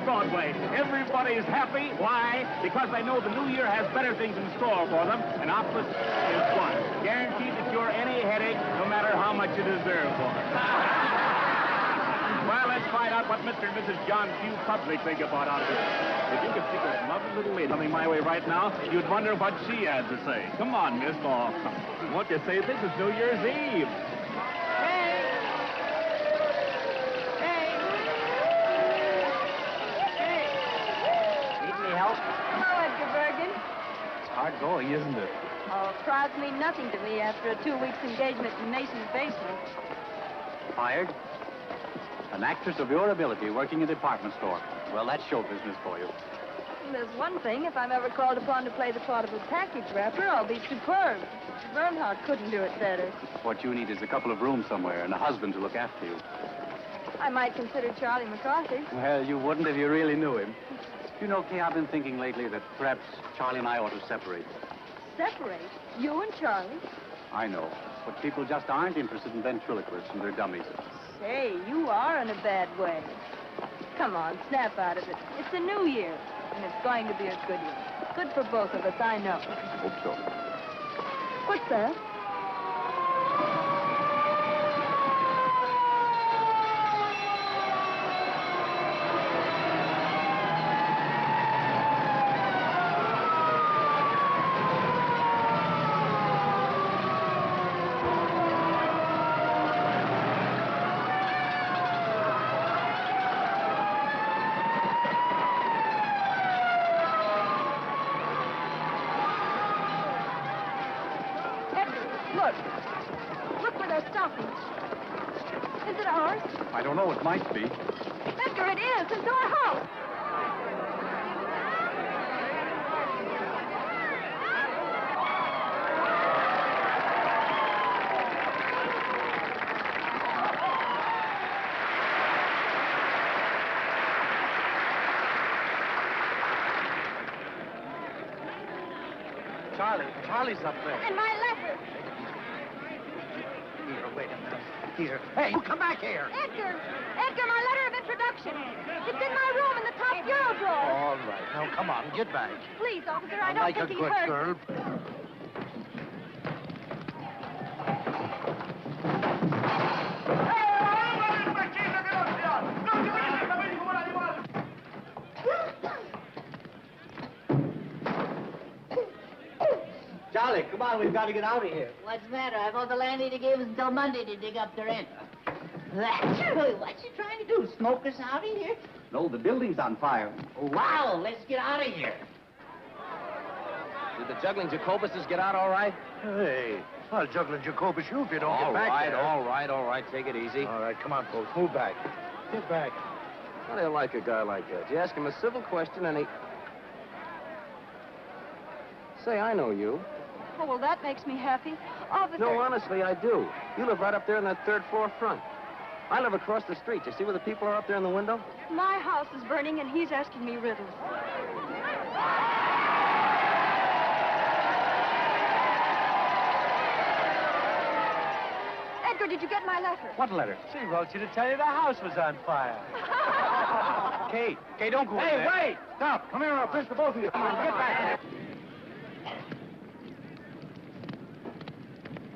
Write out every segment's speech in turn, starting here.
Broadway. Everybody's happy. Why? Because they know the new year has better things in store for them, and Optus is one. Guaranteed to cure any headache, no matter how much you deserve for it. Well, let's find out what Mr. and Mrs. John Q. Public think about Optus. If you could think of a lovely little lady coming my way right now, you'd wonder what she has to say. Come on, Miss Law. Won't you say this is New Year's Eve? Hard going, isn't it? Oh, crowds mean nothing to me after a 2 weeks engagement in Mason's basement. Fired? An actress of your ability working in a department store. Well, that's show business for you. And there's one thing, if I'm ever called upon to play the part of a package wrapper, I'll be superb. Bernhardt couldn't do it better. What you need is a couple of rooms somewhere and a husband to look after you. I might consider Charlie McCarthy. Well, you wouldn't if you really knew him. You know, Kay, I've been thinking lately that perhaps Charlie and I ought to separate. Separate? You and Charlie? I know, but people just aren't interested in ventriloquists and their dummies. Say, you are in a bad way. Come on, snap out of it. It's a new year, and it's going to be a good year. Good for both of us, I know. Hope so. What's that? I don't know, it might be. Edgar, it is. It's our house. Charlie's up there. And my letter. Here, wait a minute. Here. Hey, come back here. Edgar, my letter of introduction. It's in my room in the top bureau drawer. All right. Now, come on, get back. Please, officer, I don't think he hurt. Like a good girl. Charlie, come on, we've got to get out of here. What's the matter? I thought the landlady gave us until Monday to dig up the rent. What's she trying to do? Smoke us out of here? No, the building's on fire. Wow, let's get out of here. Did the juggling Jacobuses get out all right? Hey, I'll juggle Jacobus you if you don't get back there. All right. Take it easy. All right, come on, folks. Move back. Get back. How do you like a guy like that? You ask him a civil question and he... Say, I know you. Oh, well, that makes me happy. Officer... No, honestly, I do. You live right up there in that third floor front. I live across the street. You see where the people are up there in the window? My house is burning, and he's asking me riddles. Edgar, did you get my letter? What letter? She wrote you to tell you the house was on fire. Kay, don't go in there. Hey, wait! Stop! Come here, I'll pinch the both of you. Come on, get back.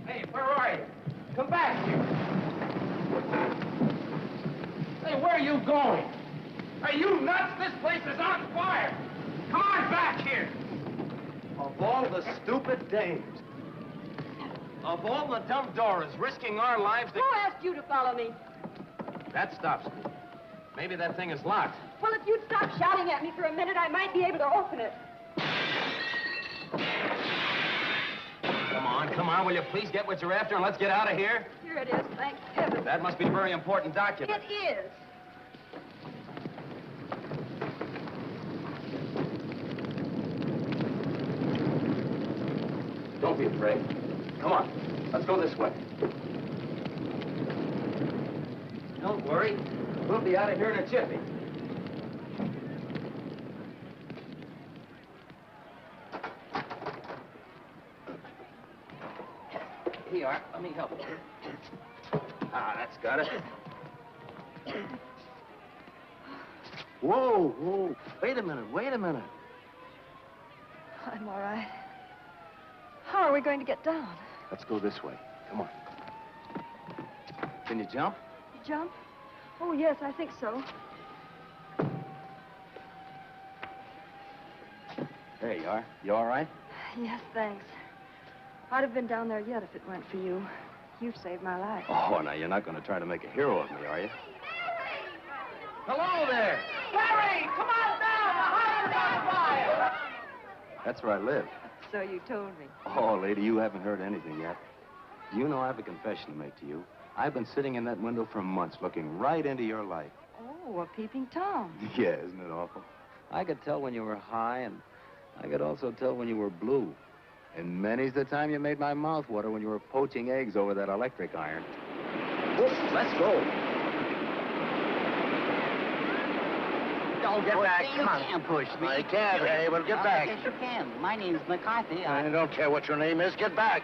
Hey, where are you? Come back here. Hey, where are you going? Are you nuts? This place is on fire. Come on back here. Of all the stupid dames. Of all the dumb Doras risking our lives to... Who asked you to follow me? That stops me. Maybe that thing is locked. Well, if you'd stop shouting at me for a minute, I might be able to open it. Come on, will you please get what you're after and let's get out of here? Here it is, thank heaven. That must be a very important document. It is. Don't be afraid. Come on, let's go this way. Don't worry. We'll be out of here in a jiffy. Here you are. Let me help you. Ah, that's got it. Whoa, whoa. Wait a minute, wait a minute. I'm all right. How are we going to get down? Let's go this way. Come on. Can you jump? Jump? Oh, yes, I think so. There you are. You all right? Yes, thanks. I'd have been down there yet if it weren't for you. You've saved my life. Oh, now you're not going to try to make a hero of me, are you? Hello there. Larry, come on down. The house is on fire. That's where I live. So you told me. Oh, lady, you haven't heard anything yet. You know I have a confession to make to you. I've been sitting in that window for months looking right into your life. Oh, a peeping Tom. Yeah, isn't it awful? I could tell when you were high, and I could also tell when you were blue. And many's the time you made my mouth water when you were poaching eggs over that electric iron. Whoop, let's go. Don't Get push back, me. come on. You can't push me. I can't, hey, but get back. Yes, you can. My name's McCarthy. I don't care what your name is. Get back.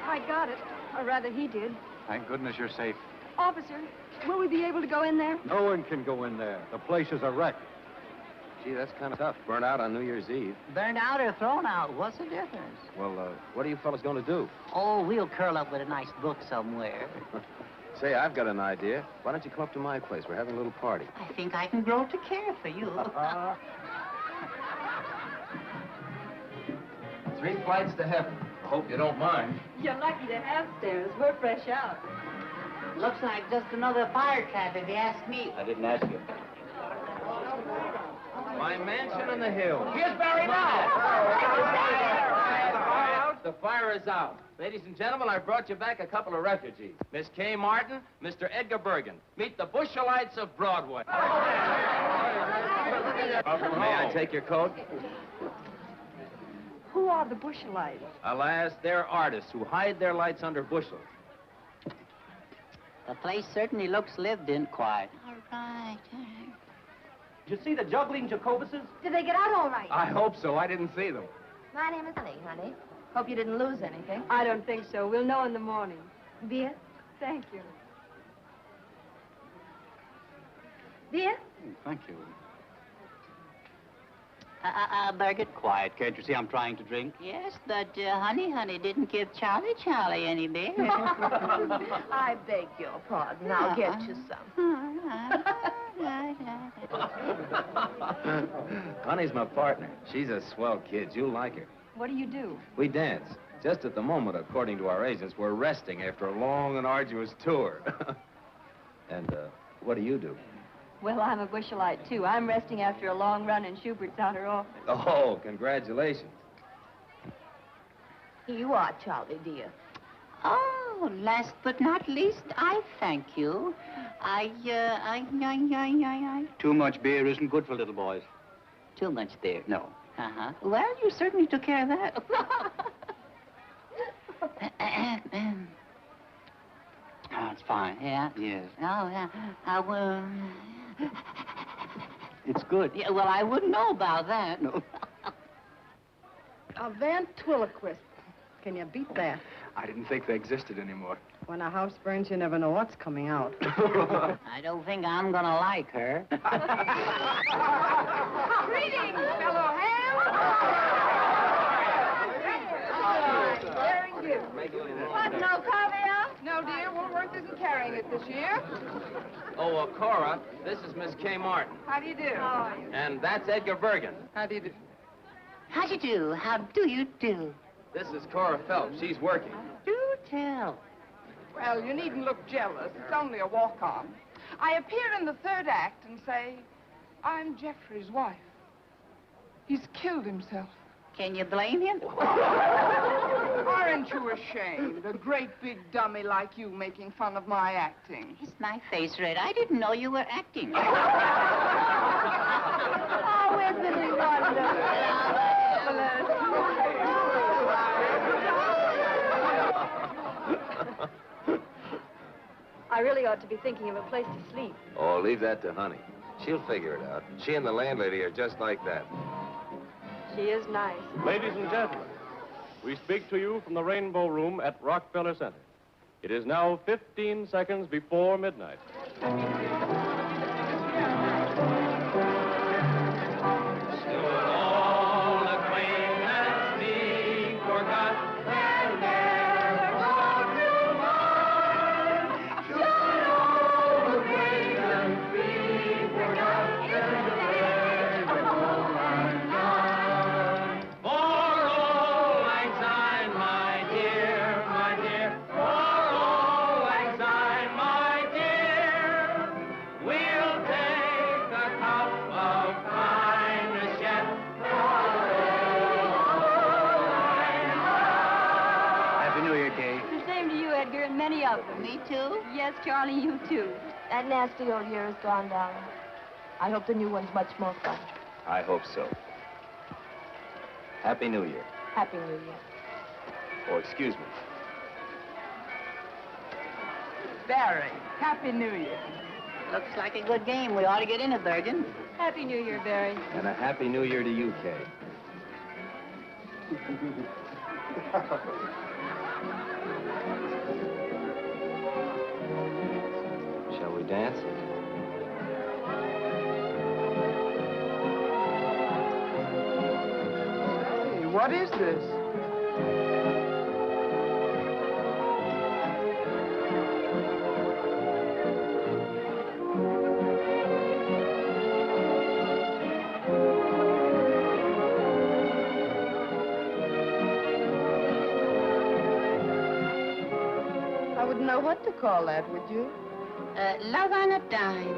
I got it. Or rather, he did. Thank goodness you're safe. Officer, will we be able to go in there? No one can go in there. The place is a wreck. Gee, that's kind of tough. Burnt out on New Year's Eve. Burned out or thrown out? What's the difference? Well, what are you fellas going to do? Oh, we'll curl up with a nice book somewhere. Say, I've got an idea. Why don't you come up to my place? We're having a little party. I think I can grow to care for you. 3 flights to heaven. I hope you don't mind. You're lucky to have stairs. We're fresh out. Looks like just another fire trap, if you ask me. I didn't ask you. My mansion in the hills. Here's Barry now. The fire is out. Ladies and gentlemen, I brought you back a couple of refugees. Miss Kay Martin, Mr. Edgar Bergen. Meet the Bushelites of Broadway. May I take your coat? Who are the Bushelites? Alas, they're artists who hide their lights under bushels. The place certainly looks lived in quiet. All right. Did you see the juggling Jacobuses? Did they get out all right? I hope so. I didn't see them. My name is Honey, honey. Hope you didn't lose anything. I don't think so. We'll know in the morning. Beer? Thank you. Beer? Thank you. Bergen, quiet. Can't you see I'm trying to drink? Yes, but Honey didn't give Charlie any beer. I beg your pardon. I'll get you some. Honey's my partner. She's a swell kid. You'll like her. What do you do? We dance. Just at the moment, according to our agents, we're resting after a long and arduous tour. And, what do you do? Well, I'm a Bushelite, too. I'm resting after a long run in Schubert's outer office. Oh, congratulations. Here you are, Charlie, dear. Oh, last but not least, I thank you. Too much beer isn't good for little boys. Too much there? No. Uh-huh. Well, you certainly took care of that. Oh, it's fine. Yeah? Yes. Oh, yeah. It's good. Yeah, well, I wouldn't know about that. No. A ventriloquist. Can you beat that? I didn't think they existed anymore. When a house burns, you never know what's coming out. I don't think I'm gonna like her. Greetings, fellow ham. Very good. What, no caviar? No, dear, Woolworth isn't carrying it this year. Oh, Cora, this is Miss Kay Martin. How do you do? And that's Edgar Bergen. How do you do? How do you do? How do you do? This is Cora Phelps. She's working. Do tell. Well, you needn't look jealous. It's only a walk-on. I appear in the third act and say, I'm Jeffrey's wife. He's killed himself. Can you blame him? Aren't you ashamed? A great big dummy like you making fun of my acting. Is my face red? I didn't know you were acting. Oh, isn't he wonderful? I really ought to be thinking of a place to sleep. Oh, leave that to Honey. She'll figure it out. She and the landlady are just like that. She is nice. Ladies and gentlemen, We speak to you from the Rainbow Room at Rockefeller Center. It is now 15 seconds before midnight. Many of them. Me too? Yes, Charlie, you too. That nasty old year is gone, darling. I hope the new one's much more fun. I hope so. Happy New Year. Happy New Year. Oh, excuse me. Barry, Happy New Year. Looks like a good game. We ought to get in it, Bergen. Happy New Year, Barry. And a Happy New Year to you, Kay. Shall we dance? Hey, what is this? I wouldn't know what to call that, would you? Love on a dime.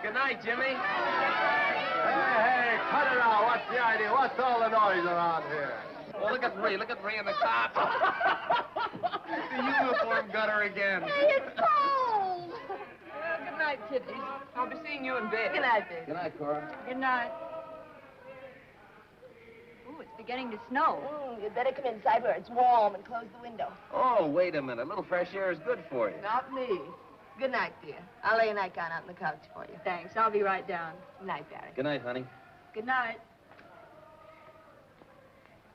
Good night, Jimmy. Hey, cut it out. What's the idea? What's all the noise around here? Well, look at Ray in the cops. The uniform gutter again. It's cold. Well, good night, kiddies. I'll be seeing you in bed. Good night, baby. Good night, Cora. Good night. Ooh, it's beginning to snow. You'd better come inside where it's warm and close the window. Oh, wait a minute. A little fresh air is good for you. Not me. Good night, dear. I'll lay a nightgown out on the couch for you. Thanks. I'll be right down. Good night, Barry. Good night, honey. Good night.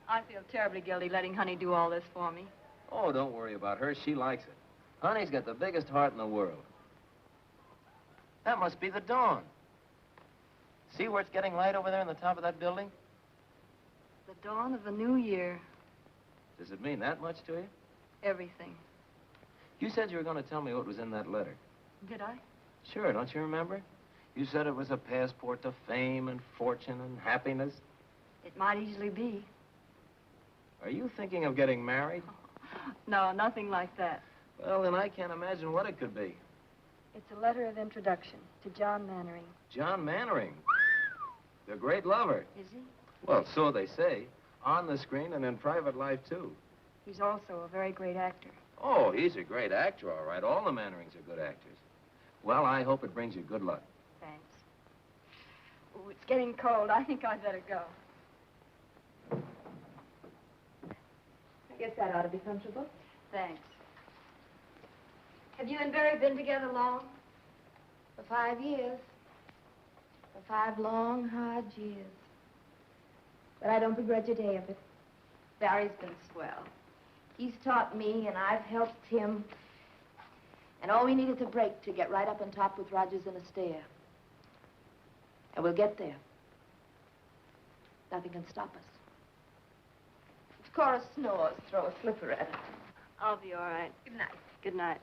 I feel terribly guilty letting Honey do all this for me. Oh, don't worry about her. She likes it. Honey's got the biggest heart in the world. That must be the dawn. See where it's getting light over there on the top of that building? The dawn of a new year. Does it mean that much to you? Everything. You said you were going to tell me what was in that letter. Did I? Sure, don't you remember? You said it was a passport to fame and fortune and happiness. It might easily be. Are you thinking of getting married? No, nothing like that. Well, then I can't imagine what it could be. It's a letter of introduction to John Mannering. John Mannering. The great lover. Is he? Well, so they say. On the screen and in private life, too. He's also a very great actor. Oh, he's a great actor, all right. All the Mannerings are good actors. Well, I hope it brings you good luck. Thanks. Oh, it's getting cold. I think I'd better go. I guess that ought to be comfortable. Thanks. Have you and Barry been together long? For 5 years. For 5 long, hard years. But I don't begrudge a day of it. Barry's been swell. He's taught me, and I've helped him. And all we need is a break to get right up on top with Rogers and Astaire. And we'll get there. Nothing can stop us. If Cora snores, throw a slipper at her. I'll be all right. Good night. Good night.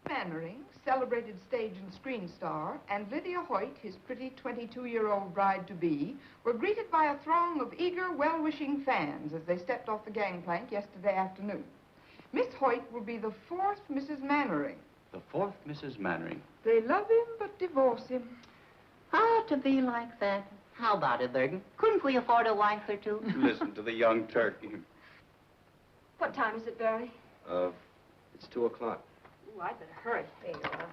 Mannering, celebrated stage and screen star, and Lydia Hoyt, his pretty 22-year-old bride-to-be, were greeted by a throng of eager, well-wishing fans as they stepped off the gangplank yesterday afternoon. Miss Hoyt will be the 4th Mrs. Mannering. The 4th Mrs. Mannering. They love him, but divorce him. Ah, to be like that. How about it, Bergen? Couldn't we afford a wife or two? Listen to the young turkey. What time is it, Barry? It's 2 o'clock. Ooh, I'd better hurry. There you are.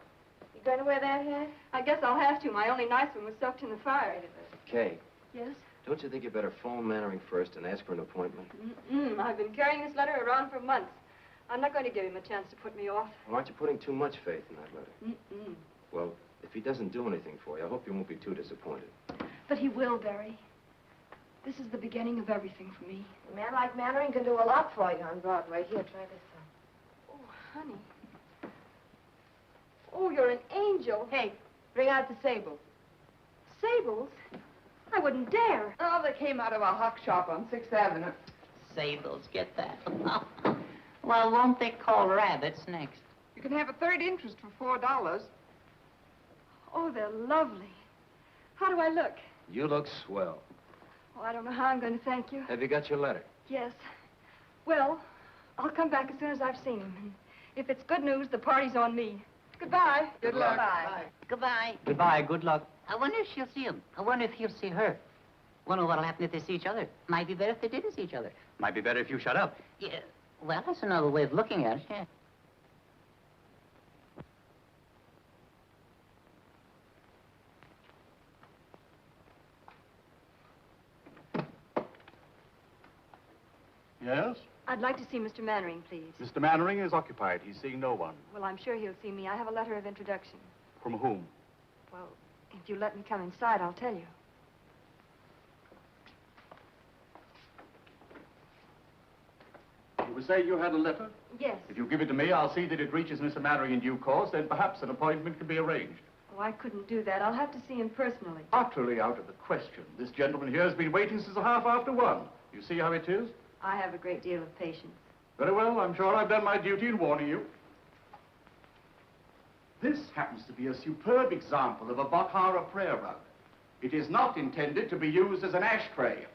You going to wear that hat? I guess I'll have to. My only nice one was soaked in the fire. Kay, Yes? Don't you think you better phone Mannering first and ask for an appointment? I've been carrying this letter around for months. I'm not going to give him a chance to put me off. Well, aren't you putting too much faith in that letter? Well, if he doesn't do anything for you, I hope you won't be too disappointed. But he will, Barry. This is the beginning of everything for me. A man like Mannering can do a lot for you on Broadway. Here, try this on. Oh, honey. Oh, you're an angel. Hey, bring out the sables. Sables? I wouldn't dare. Oh, they came out of a hock shop on 6th Avenue. Sables, get that. Well, won't they call rabbits next? You can have a third interest for $4. Oh, they're lovely. How do I look? You look swell. Oh, I don't know how I'm going to thank you. Have you got your letter? Yes. Well, I'll come back as soon as I've seen him. And if it's good news, the party's on me. Goodbye. Good luck. Bye. Goodbye. Goodbye, good luck. I wonder if she'll see him. I wonder if he'll see her. Wonder what'll happen if they see each other. Might be better if they didn't see each other. Might be better if you shut up. Yeah. Well, that's another way of looking at it, yeah. Yes? I'd like to see Mr. Mannering, please. Mr. Mannering is occupied. He's seeing no one. Well, I'm sure he'll see me. I have a letter of introduction. From whom? Well, if you let me come inside, I'll tell you. You were saying you had a letter? Yes. If you give it to me, I'll see that it reaches Mr. Mannering in due course, then perhaps an appointment can be arranged. Oh, I couldn't do that. I'll have to see him personally. Utterly out of the question. This gentleman here has been waiting since 1:30. You see how it is? I have a great deal of patience. Very well. I'm sure I've done my duty in warning you. This happens to be a superb example of a Bhakhara prayer rug. It is not intended to be used as an ashtray.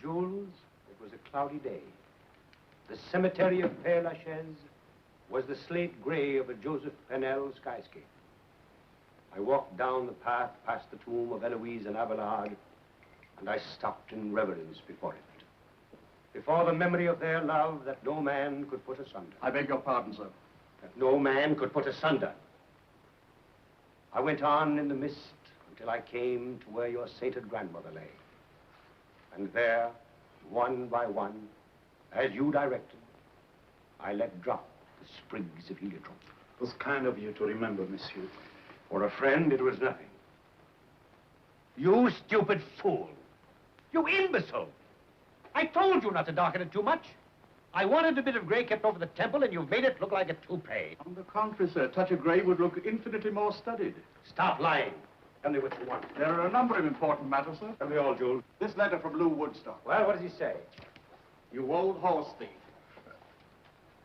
Jules, it was a cloudy day. The cemetery of Père Lachaise was the slate gray of a Joseph Pennell skyscape. I walked down the path past the tomb of Eloise and Abelard, and I stopped in reverence before it. Before the memory of their love that no man could put asunder. I beg your pardon, sir. That no man could put asunder. I went on in the mist until I came to where your sainted grandmother lay. And there, one by one, as you directed, I let drop the sprigs of heliotrope. It was kind of you to remember, monsieur. For a friend, it was nothing. You stupid fool! You imbecile! I told you not to darken it too much. I wanted a bit of gray kept over the temple, and you've made it look like a toupee. On the contrary, sir, a touch of gray would look infinitely more studied. Stop lying. Tell me what you want. There are a number of important matters, sir. Tell me all, Jules. This letter from Lou Woodstock. Well, what does he say? You old horse thief.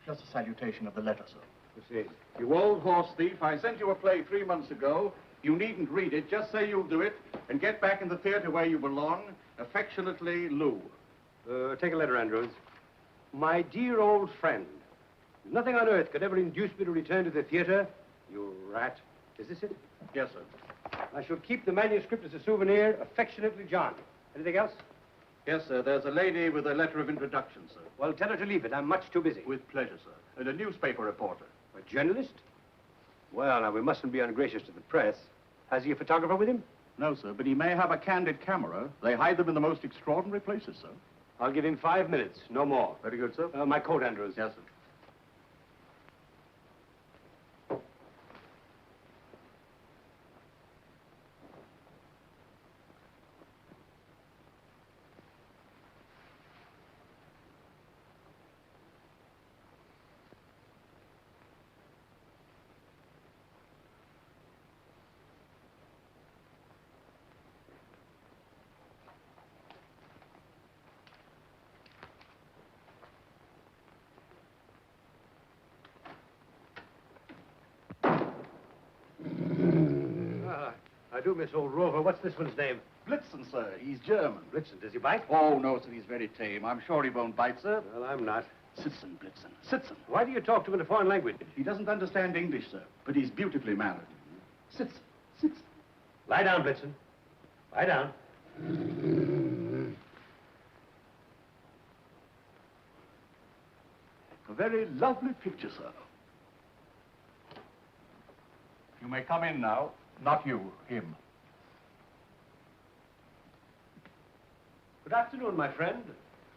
Just a salutation of the letter, sir. You see. You old horse thief, I sent you a play 3 months ago. You needn't read it. Just say you'll do it and get back in the theater where you belong. Affectionately, Lou. Take a letter, Andrews. My dear old friend, nothing on earth could ever induce me to return to the theater. You rat. Is this it? Yes, sir. I shall keep the manuscript as a souvenir. Affectionately, John. Anything else? Yes, sir. There's a lady with a letter of introduction, sir. Well, tell her to leave it. I'm much too busy. With pleasure, sir. And a newspaper reporter. A journalist? Well, now, we mustn't be ungracious to the press. Has he a photographer with him? No, sir, but he may have a candid camera. They hide them in the most extraordinary places, sir. I'll give him 5 minutes, no more. Very good, sir. My coat, Andrews. Yes, sir. I do miss old Rover. What's this one's name? Blitzen, sir. He's German. Blitzen. Does he bite? Oh, no, sir. He's very tame. I'm sure he won't bite, sir. Well, I'm not. Sitzen, Blitzen. Sitzen. Why do you talk to him in a foreign language? He doesn't understand English, sir, but he's beautifully mannered. Sitzen. Sitzen. Lie down, Blitzen. Lie down. A very lovely picture, sir. You may come in now. Not you, him. Good afternoon, my friend.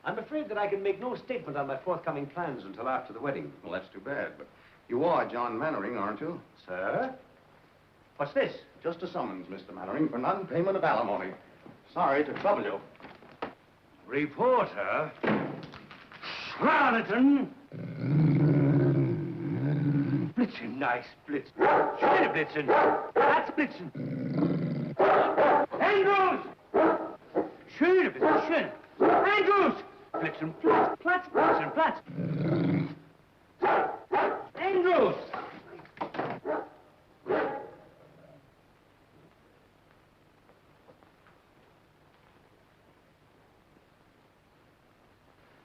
I'm afraid that I can make no statement on my forthcoming plans until after the wedding. Well, that's too bad, but you are John Mannering, aren't you? Sir? What's this? Just a summons, Mr. Mannering, for non-payment of alimony. Sorry to trouble you. Reporter? Charlatan! Blitzen, nice Blitzen. Schöne Blitzen. That's Blitzen. Andrews! Schöne Blitzen, schön. Andrews! Blitzen, Platz, Platz, Blitzen, Platz. Andrews!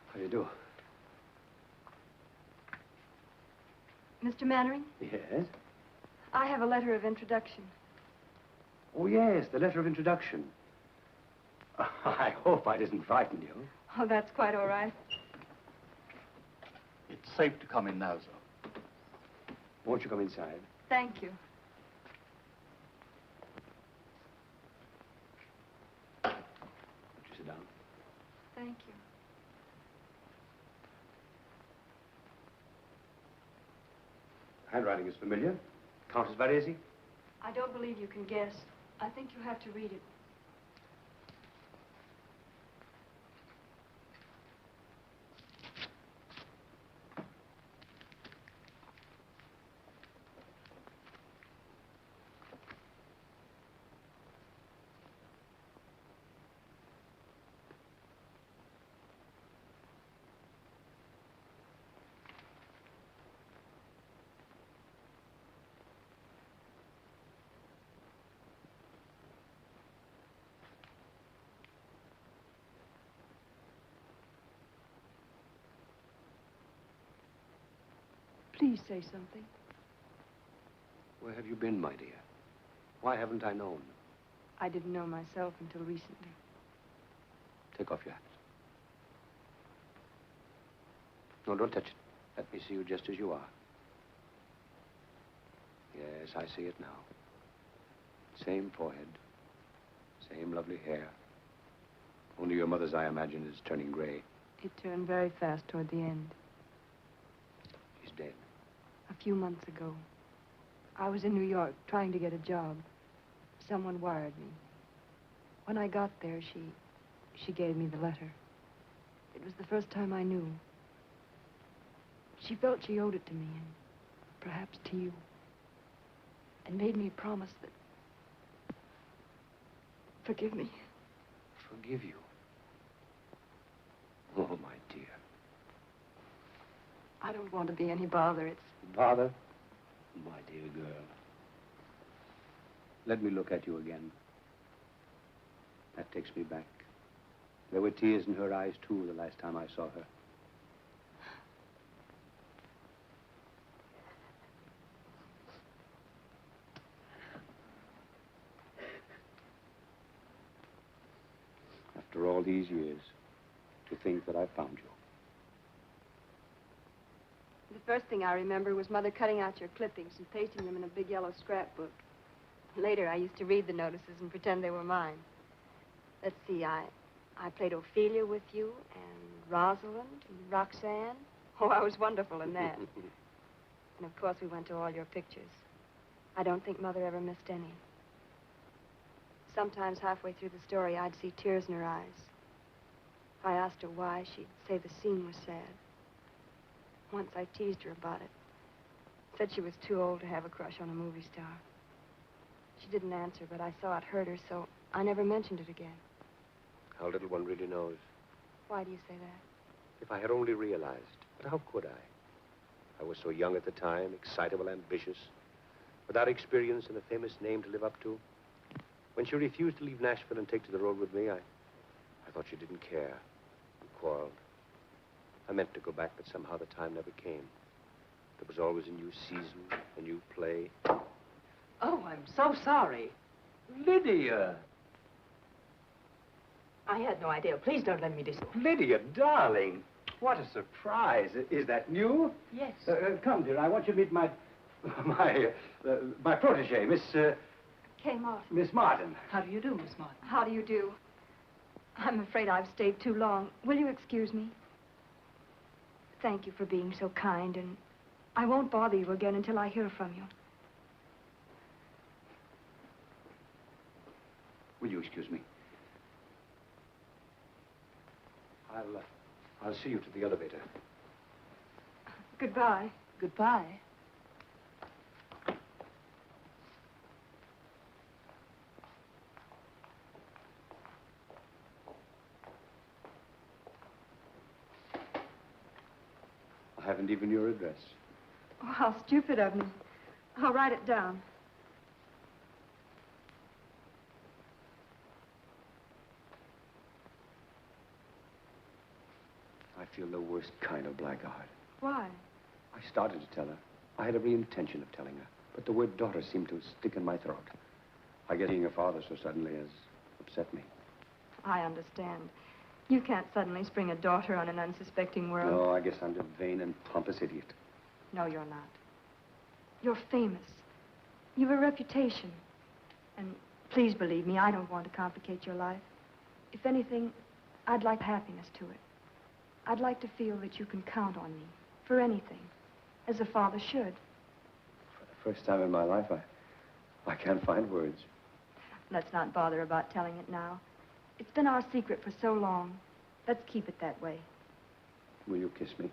How do you do? Mr. Mannering, Yes? I have a letter of introduction. Oh, yes, the letter of introduction. I hope I didn't frighten you. Oh, that's quite all right. It's safe to come in now, sir. Won't you come inside? Thank you. Won't you sit down? Thank you. Handwriting is familiar. Countess Varese? I don't believe you can guess. I think you have to read it. Please say something. Where have you been, my dear? Why haven't I known? I didn't know myself until recently. Take off your hat. No, don't touch it. Let me see you just as you are. Yes, I see it now. Same forehead. Same lovely hair. Only your mother's, I imagine, is turning gray. It turned very fast toward the end. She's dead. A few months ago, I was in New York trying to get a job. Someone wired me. When I got there, she gave me the letter. It was the first time I knew. She felt she owed it to me, and perhaps to you, and made me promise that... Forgive me. Forgive you? Oh, my dear. I don't want to be any bother. It's... Bother? My dear girl. Let me look at you again. That takes me back. There were tears in her eyes, too, the last time I saw her. After all these years, to think that I found you. The first thing I remember was Mother cutting out your clippings and pasting them in a big yellow scrapbook. Later, I used to read the notices and pretend they were mine. Let's see, I played Ophelia with you, and Rosalind, and Roxanne. Oh, I was wonderful in that. And of course, we went to all your pictures. I don't think Mother ever missed any. Sometimes halfway through the story, I'd see tears in her eyes. If I asked her why, she'd say the scene was sad. Once I teased her about it. Said she was too old to have a crush on a movie star. She didn't answer, but I saw it hurt her, so I never mentioned it again. How little one really knows. Why do you say that? If I had only realized. But how could I? I was so young at the time, excitable, ambitious, without experience and a famous name to live up to. When she refused to leave Nashville and take to the road with me, I thought she didn't care. We quarreled. I meant to go back, but somehow the time never came. There was always a new season, a new play. Oh, I'm so sorry. Lydia! I had no idea. Please don't let me dis... Lydia, darling! What a surprise. Is that new? Yes. Come, dear, I want you to meet my protege, Miss Kay Martin. Miss Martin. How do you do, Miss Martin? How do you do? I'm afraid I've stayed too long. Will you excuse me? Thank you for being so kind, and I won't bother you again until I hear from you. Will you excuse me? I'll see you to the elevator. Goodbye. Goodbye. I haven't even your address. Oh, how stupid of me. I'll write it down. I feel the worst kind of blackguard. Why? I started to tell her. I had every intention of telling her. But the word daughter seemed to stick in my throat. I guess seeing her father so suddenly has upset me. I understand. You can't suddenly spring a daughter on an unsuspecting world. No, I guess I'm a vain and pompous idiot. No, you're not. You're famous. You've a reputation. And please believe me, I don't want to complicate your life. If anything, I'd like happiness to it. I'd like to feel that you can count on me for anything, as a father should. For the first time in my life, I can't find words. Let's not bother about telling it now. It's been our secret for so long. Let's keep it that way. Will you kiss me?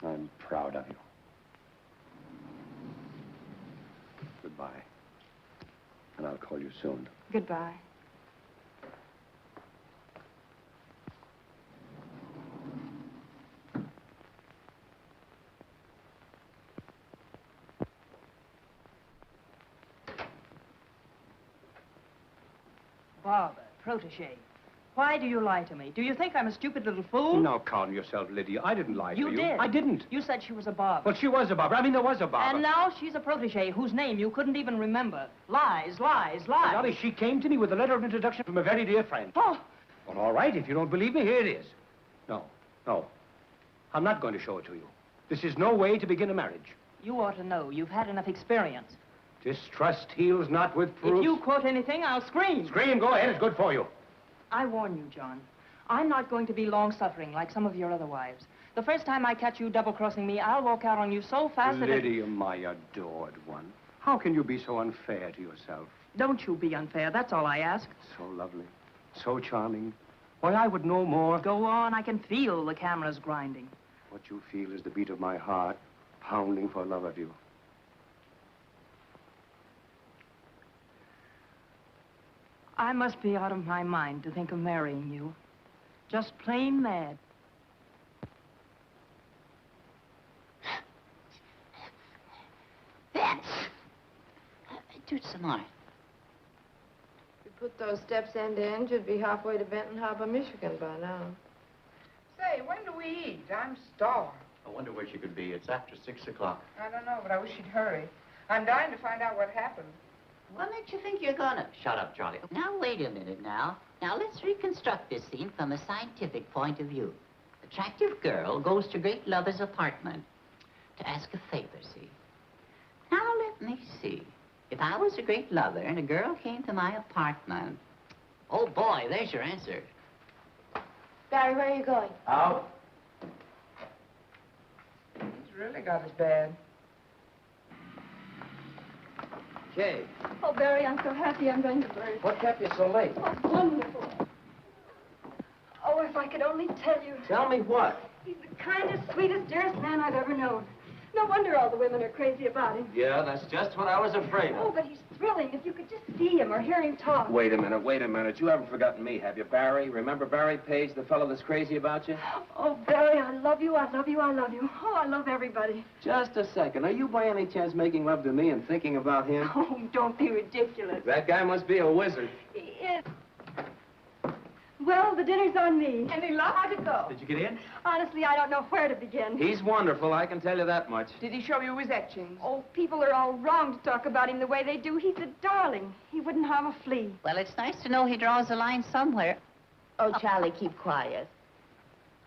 I'm proud of you. Goodbye. And I'll call you soon. Goodbye. Barbara, protege. Why do you lie to me? Do you think I'm a stupid little fool? Now, calm yourself, Lydia. I didn't lie to you. You did. I didn't. You said she was a Barbara. Well, she was a Barbara. I mean, there was a Barbara. And now she's a protege whose name you couldn't even remember. Lies, lies, lies. Dolly, she came to me with a letter of introduction from a very dear friend. Oh. Well, all right. If you don't believe me, here it is. No. I'm not going to show it to you. This is no way to begin a marriage. You ought to know. You've had enough experience. Distrust heals not with proofs. If you quote anything, I'll scream. Scream. Go ahead. It's good for you. I warn you, John. I'm not going to be long-suffering like some of your other wives. The first time I catch you double-crossing me, I'll walk out on you so fast that Lydia, my adored one. How can you be so unfair to yourself? Don't you be unfair. That's all I ask. So lovely. So charming. Why, I would know more. Go on. I can feel the cameras grinding. What you feel is the beat of my heart, pounding for love of you. I must be out of my mind to think of marrying you. Just plain mad. Vince! Do it some more. If you put those steps end to end, you'd be halfway to Benton Harbor, Michigan by now. Say, when do we eat? I'm starved. I wonder where she could be. It's after 6 o'clock. I don't know, but I wish she'd hurry. I'm dying to find out what happened. What makes you think you're gonna? Shut up, Charlie. Now, wait a minute now. Now, let's reconstruct this scene from a scientific point of view. Attractive girl goes to great lover's apartment to ask a favor, see? Now, let me see. If I was a great lover and a girl came to my apartment... Oh, boy, there's your answer. Barry, where are you going? Out. He's really got us bad. Kay, Oh, Barry, I'm so happy I'm going to burst. what kept you so late? Oh, wonderful. Oh, if I could only tell you. Tell me what? He's the kindest, sweetest, dearest man I've ever known. No wonder all the women are crazy about him. Yeah, that's just what I was afraid Oh, of. but he's thrilling. If you could just see him or hear him talk. Wait a minute. You haven't forgotten me, have you, Barry? Remember Barry Page, the fellow that's crazy about you? Oh, Barry, I love you, I love you, I love you. Oh, I love everybody. Just a second. Are you by any chance making love to me and thinking about him? Oh, don't be ridiculous. That guy must be a wizard. He is. Well, the dinner's on me. Any luck? How'd it go? Did you get in? Honestly, I don't know where to begin. He's wonderful, I can tell you that much. Did he show you his etchings? Oh, people are all wrong to talk about him the way they do. He's a darling. He wouldn't harm a flea. Well, it's nice to know he draws a line somewhere. Oh, Charlie, keep quiet.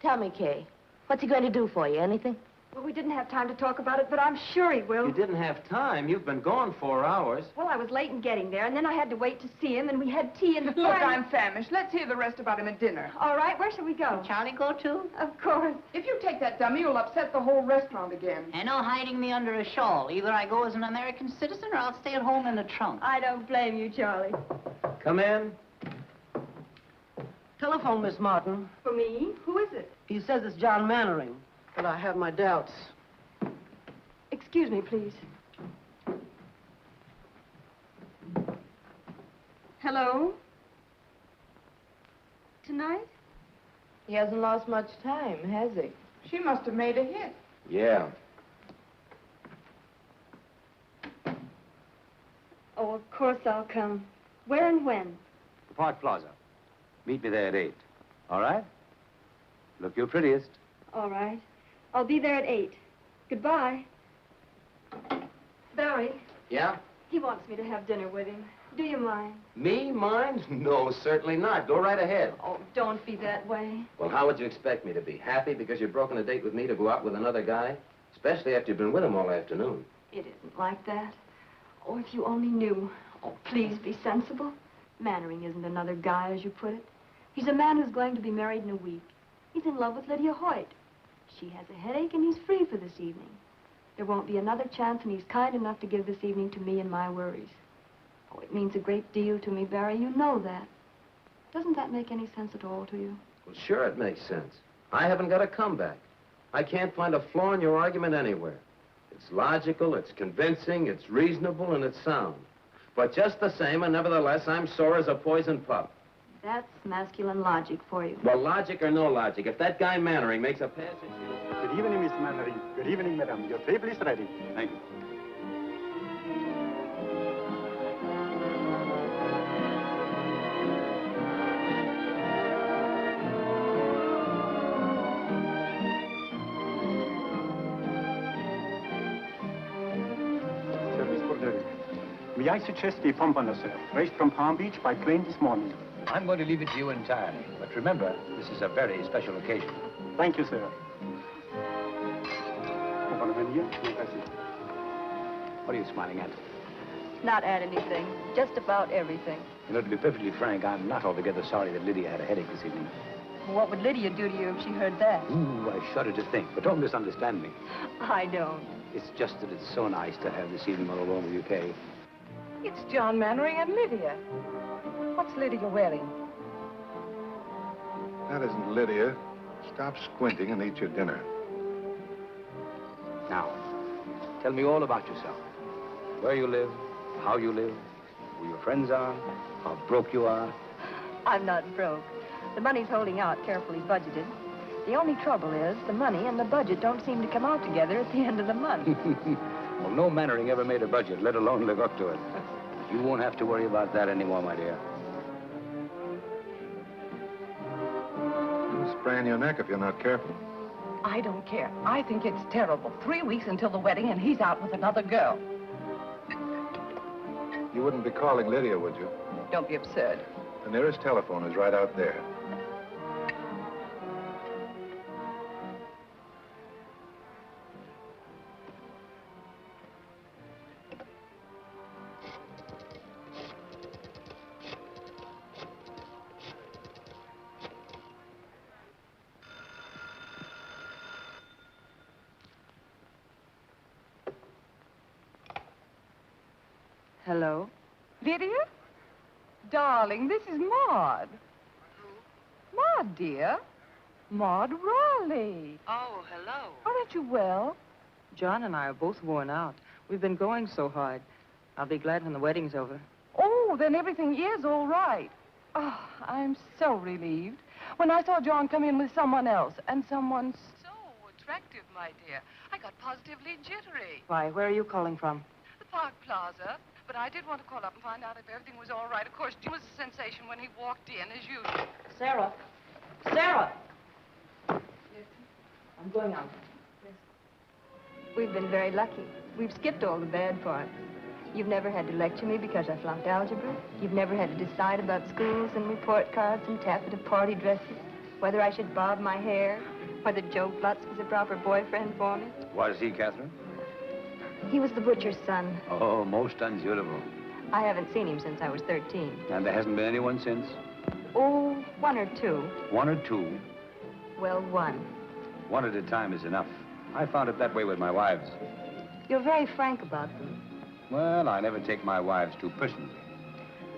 Tell me, Kay, what's he going to do for you? Anything? Well, we didn't have time to talk about it, but I'm sure he will. You didn't have time. You've been gone 4 hours. Well, I was late in getting there, and then I had to wait to see him, and we had tea and... Look, I'm famished. Let's hear the rest about him at dinner. All right, where shall we go? Can Charlie go too? Of course. If you take that dummy, you'll upset the whole restaurant again. And no hiding me under a shawl. Either I go as an American citizen or I'll stay at home in the trunk. I don't blame you, Charlie. Come in. Telephone, Miss Martin. For me? Who is it? He says it's John Mannering, but I have my doubts. Excuse me, please. Hello? Tonight? He hasn't lost much time, has he? She must have made a hit. Yeah. Oh, of course I'll come. Where and when? The Park Plaza. Meet me there at 8. All right? Look your prettiest. All right. I'll be there at 8. Goodbye. Barry, Yeah? he wants me to have dinner with him. Do you mind? Me? Mind? No, certainly not. Go right ahead. Oh, don't be that way. Well, how would you expect me to be? Happy because you've broken a date with me to go out with another guy? Especially after you've been with him all afternoon. It isn't like that. Oh, if you only knew. Oh, please be sensible. Mannering isn't another guy, as you put it. He's a man who's going to be married in a week. He's in love with Lydia Hoyt. She has a headache, and he's free for this evening. There won't be another chance, and he's kind enough to give this evening to me and my worries. Oh, it means a great deal to me, Barry. You know that. Doesn't that make any sense at all to you? Well, sure it makes sense. I haven't got a comeback. I can't find a flaw in your argument anywhere. It's logical, it's convincing, it's reasonable, and it's sound. But just the same, and nevertheless, I'm sore as a poisoned pup. That's masculine logic for you. Well, logic or no logic, if that guy Mannering makes a pass at you... Good evening, Miss Mannering. Good evening, madam. Your table is ready. Thank you. Service for dinner. May I suggest a pompano, sir? Raised from Palm Beach by plane this morning. I'm going to leave it to you entirely. But remember, this is a very special occasion. Thank you, sir. What are you smiling at? Not at anything. Just about everything. You know, to be perfectly frank, I'm not altogether sorry that Lydia had a headache this evening. What would Lydia do to you if she heard that? Ooh, I shudder to think. But don't misunderstand me. I don't. It's just that it's so nice to have this evening all alone with you, Kay. It's John Mannering and Lydia. What's Lydia wearing? That isn't Lydia. Stop squinting and eat your dinner. Now, tell me all about yourself. Where you live, how you live, who your friends are, how broke you are. I'm not broke. The money's holding out, carefully budgeted. The only trouble is the money and the budget don't seem to come out together at the end of the month. Well, no Mannering ever made a budget, let alone live up to it. You won't have to worry about that anymore, my dear. You'll sprain your neck if you're not careful. I don't care. I think it's terrible. 3 weeks until the wedding, and he's out with another girl. You wouldn't be calling Lydia, would you? Don't be absurd. The nearest telephone is right out there. Hello? Lydia? Darling, this is Maud. Maud, dear. Maud Raleigh. Oh, hello. Aren't you well? John and I are both worn out. We've been going so hard. I'll be glad when the wedding's over. Oh, then everything is all right. Oh, I'm so relieved. When I saw John come in with someone else, and someone so attractive, my dear, I got positively jittery. Why, where are you calling from? The Park Plaza. But I did want to call up and find out if everything was all right. Of course, Jim was a sensation when he walked in, as usual. Sarah. Sarah! I'm going out. Yes. We've been very lucky. We've skipped all the bad parts. You've never had to lecture me because I flunked algebra. You've never had to decide about schools and report cards and taffeta party dresses, whether I should bob my hair, Whether Joe Glutz was a proper boyfriend for me. Was he, Catherine? He was the butcher's son. Oh, most unsuitable. I haven't seen him since I was 13. And there hasn't been anyone since? Oh, one or two. One or two? Well, one. One at a time is enough. I found it that way with my wives. You're very frank about them. Well, I never take my wives too personally.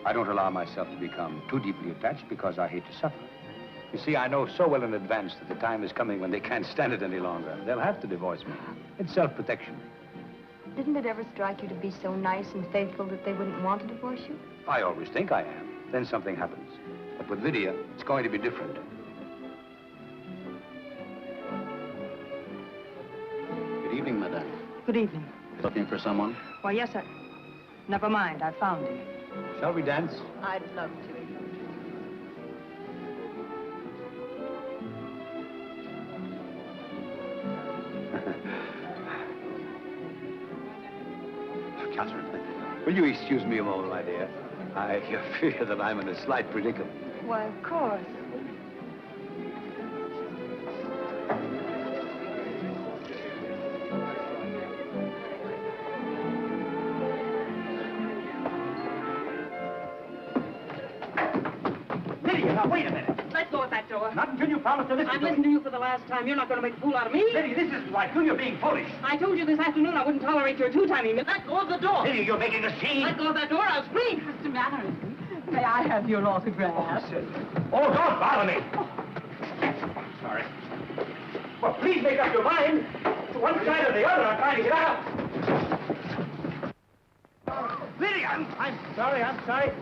I don't allow myself to become too deeply attached because I hate to suffer. You see, I know so well in advance that the time is coming when they can't stand it any longer. They'll have to divorce me. It's self-protection. Didn't it ever strike you to be so nice and faithful that they wouldn't want to divorce you? I always think I am. Then something happens. But with Lydia, it's going to be different. Good evening, madame. Good evening. Looking for someone? Why, yes, sir. Never mind, I found him. Shall we dance? I'd love to. Catherine, will you excuse me a moment, my dear? I fear that I'm in a slight predicament. Why, of course. Lydia, now wait a minute. Let go of that door. Not until you promise to listen I've to listened me. to you for the last time. You're not going to make a fool out of me. Lydia, this isn't right. You're being foolish. I told you this afternoon I wouldn't tolerate your two-timing. Let go of the door. Lydia, you're making a scene. Let go of that door, I'll scream. Mr. Mannering, may I have your autograph? Oh, don't bother me. Sorry. Well, please make up your mind. To one side or the other, I'm trying to get out. Lydia, I'm sorry.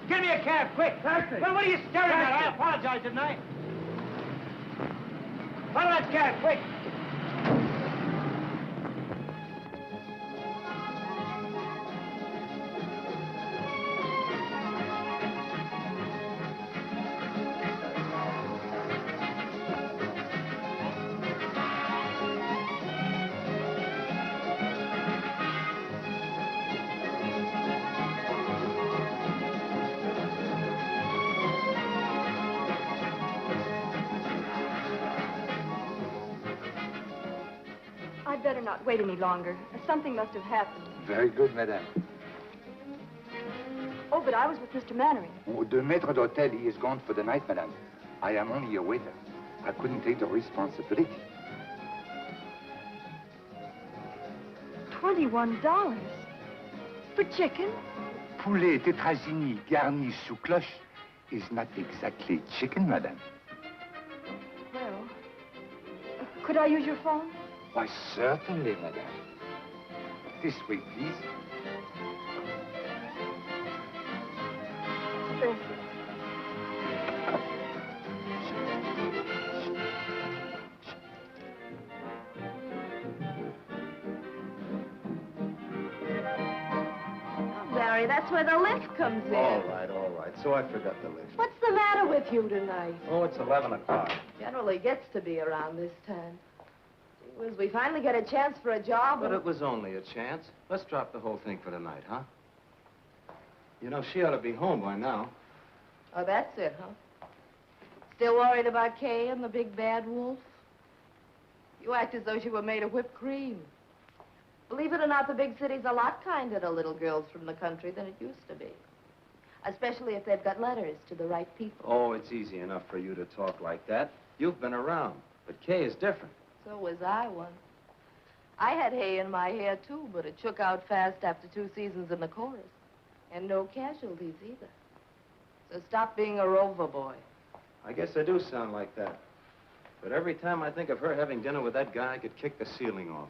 Give me a cab, quick. Taxi. Well, what are you staring at? I apologize, didn't I? Follow that cab, quick. I'd better not wait any longer. Something must have happened. Very good, madame. Oh, but I was with Mr. Mannering. Oh, the maître d'hôtel, he is gone for the night, madame. I am only a waiter. I couldn't take the responsibility. $21? For chicken? Poulet tétrazini garni sous cloche is not exactly chicken, madame. Well, could I use your phone? Why, certainly, madame. This way, please. Thank you. Barry, that's where the lift comes in. All right. So I forgot the lift. What's the matter with you tonight? Oh, it's 11 o'clock. Generally gets to be around this time. Gee whiz, we finally get a chance for a job. But it was only a chance. Let's drop the whole thing for tonight, huh? You know, she ought to be home by now. Oh, that's it, huh? Still worried about Kay and the big bad wolf? You act as though she were made of whipped cream. Believe it or not, the big city's a lot kinder to little girls from the country than it used to be. Especially if they've got letters to the right people. Oh, it's easy enough for you to talk like that. You've been around. But Kay is different. So was I once. I had hay in my hair, too, but it shook out fast after 2 seasons in the chorus. And no casualties, either. So stop being a rover boy. I guess I do sound like that. But every time I think of her having dinner with that guy, I could kick the ceiling off.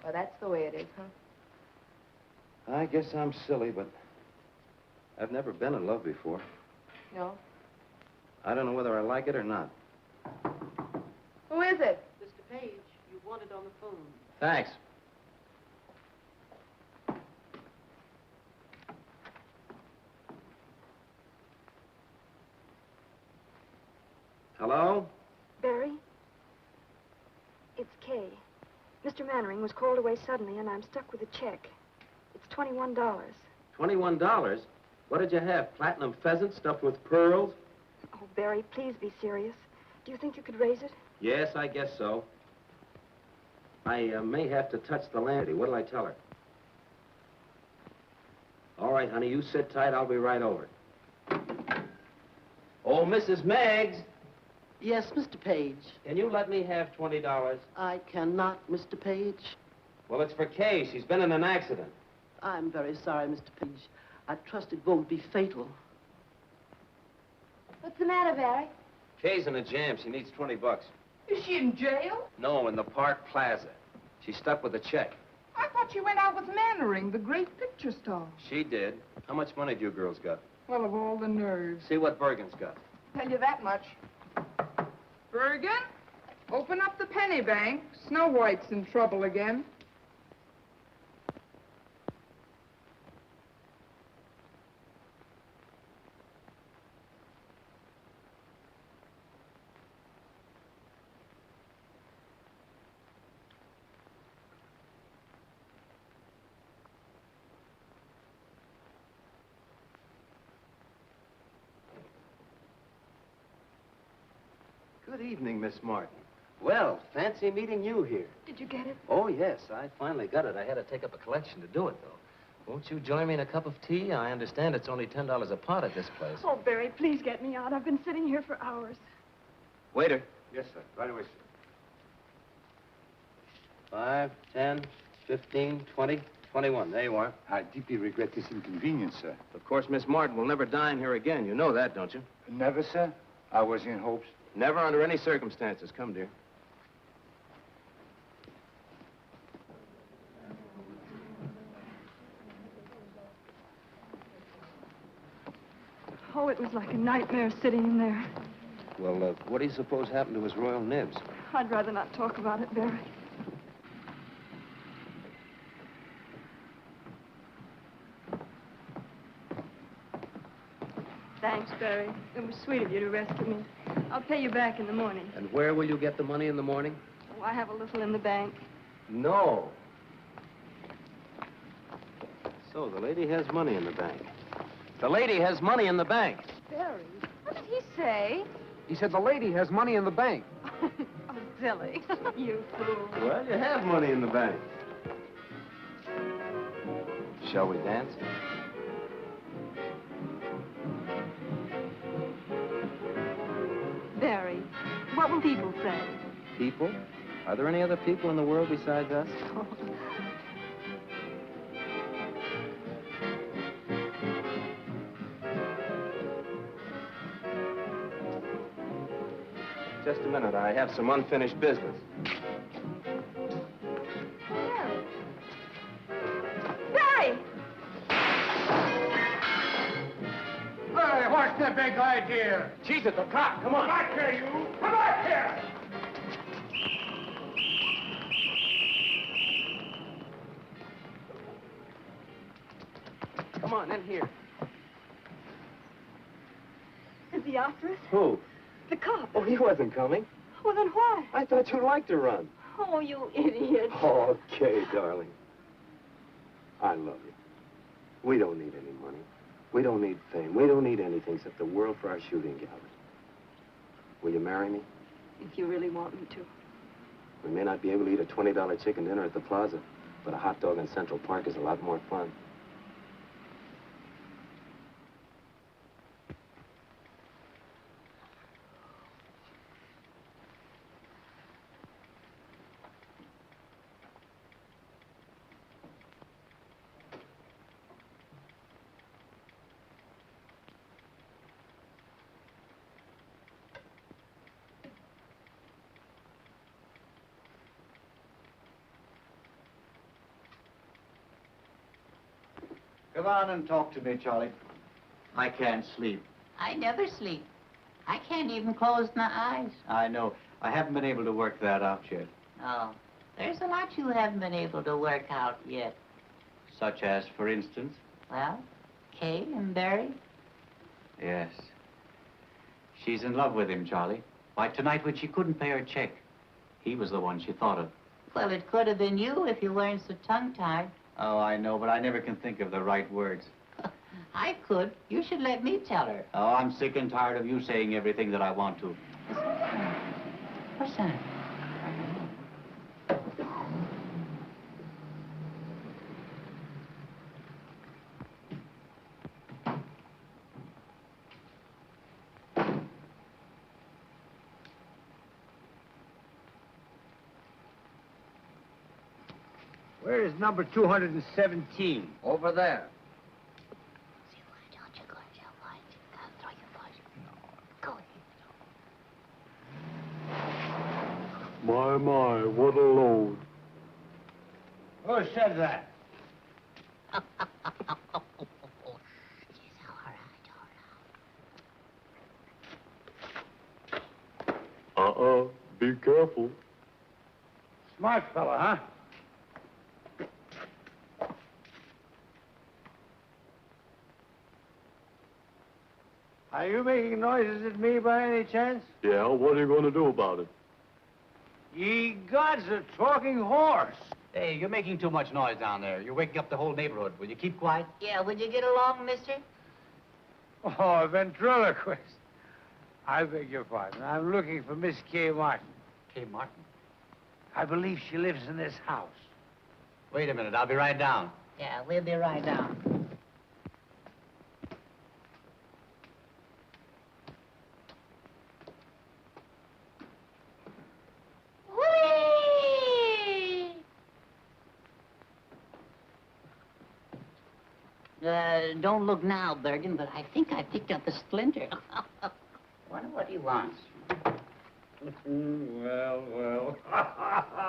Well, that's the way it is, huh? I guess I'm silly, but I've never been in love before. No? I don't know whether I like it or not. Who is it? Mr. Page, you wanted on the phone. Thanks. Hello? Barry? It's Kay. Mr. Mannering was called away suddenly, and I'm stuck with a check. It's $21. $21? What did you have? Platinum pheasant stuffed with pearls? Oh, Barry, please be serious. Do you think you could raise it? Yes, I guess so. I may have to touch the landlady. What'll I tell her? All right, honey, you sit tight. I'll be right over. Oh, Mrs. Meggs. Yes, Mr. Page. Can you let me have $20? I cannot, Mr. Page. Well, it's for Kay. She's been in an accident. I'm very sorry, Mr. Page. I trust it won't be fatal. What's the matter, Barry? Kay's in a jam. She needs 20 bucks. Is she in jail? No, in the Park Plaza. She's stuck with a check. I thought she went out with Mannering, the great picture star. She did. How much money do you girls got? Well, of all the nerves. See what Bergen's got. Tell you that much. Bergen, open up the penny bank. Snow White's in trouble again. Good evening, Miss Martin. Well, fancy meeting you here. Did you get it? Oh, yes, I finally got it. I had to take up a collection to do it, though. Won't you join me in a cup of tea? I understand it's only $10 a pot at this place. Oh, Barry, please get me out. I've been sitting here for hours. Waiter. Yes, sir. Right away, sir. 5, 10, 15, 20, 21. There you are. I deeply regret this inconvenience, sir. Of course, Miss Martin will never dine here again. You know that, don't you? Never, sir. I was in hopes. Never under any circumstances. Come, dear. Oh, it was like a nightmare sitting in there. Well, what do you suppose happened to his royal nibs? I'd rather not talk about it, Barry. Thanks, Barry. It was sweet of you to rescue me. I'll pay you back in the morning. And where will you get the money in the morning? Oh, I have a little in the bank. No. So, the lady has money in the bank. The lady has money in the bank. Barry, what did he say? He said the lady has money in the bank. Oh, silly. You fool. Well, you have money in the bank. Shall we dance? Barry, what will people say? People? Are there any other people in the world besides us? Oh. Just a minute. I have some unfinished business. Barry! Hey, what's the big idea? She's at the cop. Come on. Come back here, you! Come back here! Come on, in here. Is he after us? Who? The cop. Oh, he wasn't coming. Well, then why? I thought you'd like to run. Oh, you idiot. Okay, darling. I love you. We don't need any money. We don't need fame. We don't need anything except the world for our shooting gallery. Will you marry me? If you really want me to. We may not be able to eat a $20 chicken dinner at the plaza, but a hot dog in Central Park is a lot more fun. Come on and talk to me, Charlie. I can't sleep. I never sleep. I can't even close my eyes. I know. I haven't been able to work that out yet. Oh, there's a lot you haven't been able to work out yet. Such as, for instance? Well, Kay and Barry. Yes. She's in love with him, Charlie. Why, tonight when she couldn't pay her check, he was the one she thought of. Well, it could have been you if you weren't so tongue-tied. Oh, I know, but I never can think of the right words. I could. You should let me tell her. Oh, I'm sick and tired of you saying everything that I want to. What's that? Where is number 217? Over there. My, what a load. Who said that? Be careful. Smart fella, huh? Are you making noises at me by any chance? Yeah, what are you going to do about it? Ye gods, a talking horse. Hey, you're making too much noise down there. You're waking up the whole neighborhood. Will you keep quiet? Yeah, would you get along, mister? Oh, a ventriloquist. I beg your pardon. I'm looking for Miss Kay Martin. Kay Martin? I believe she lives in this house. Wait a minute. I'll be right down. Yeah, we'll be right down. Don't look now, Bergen, but I think I picked up a splinter. Wonder what he wants. Well.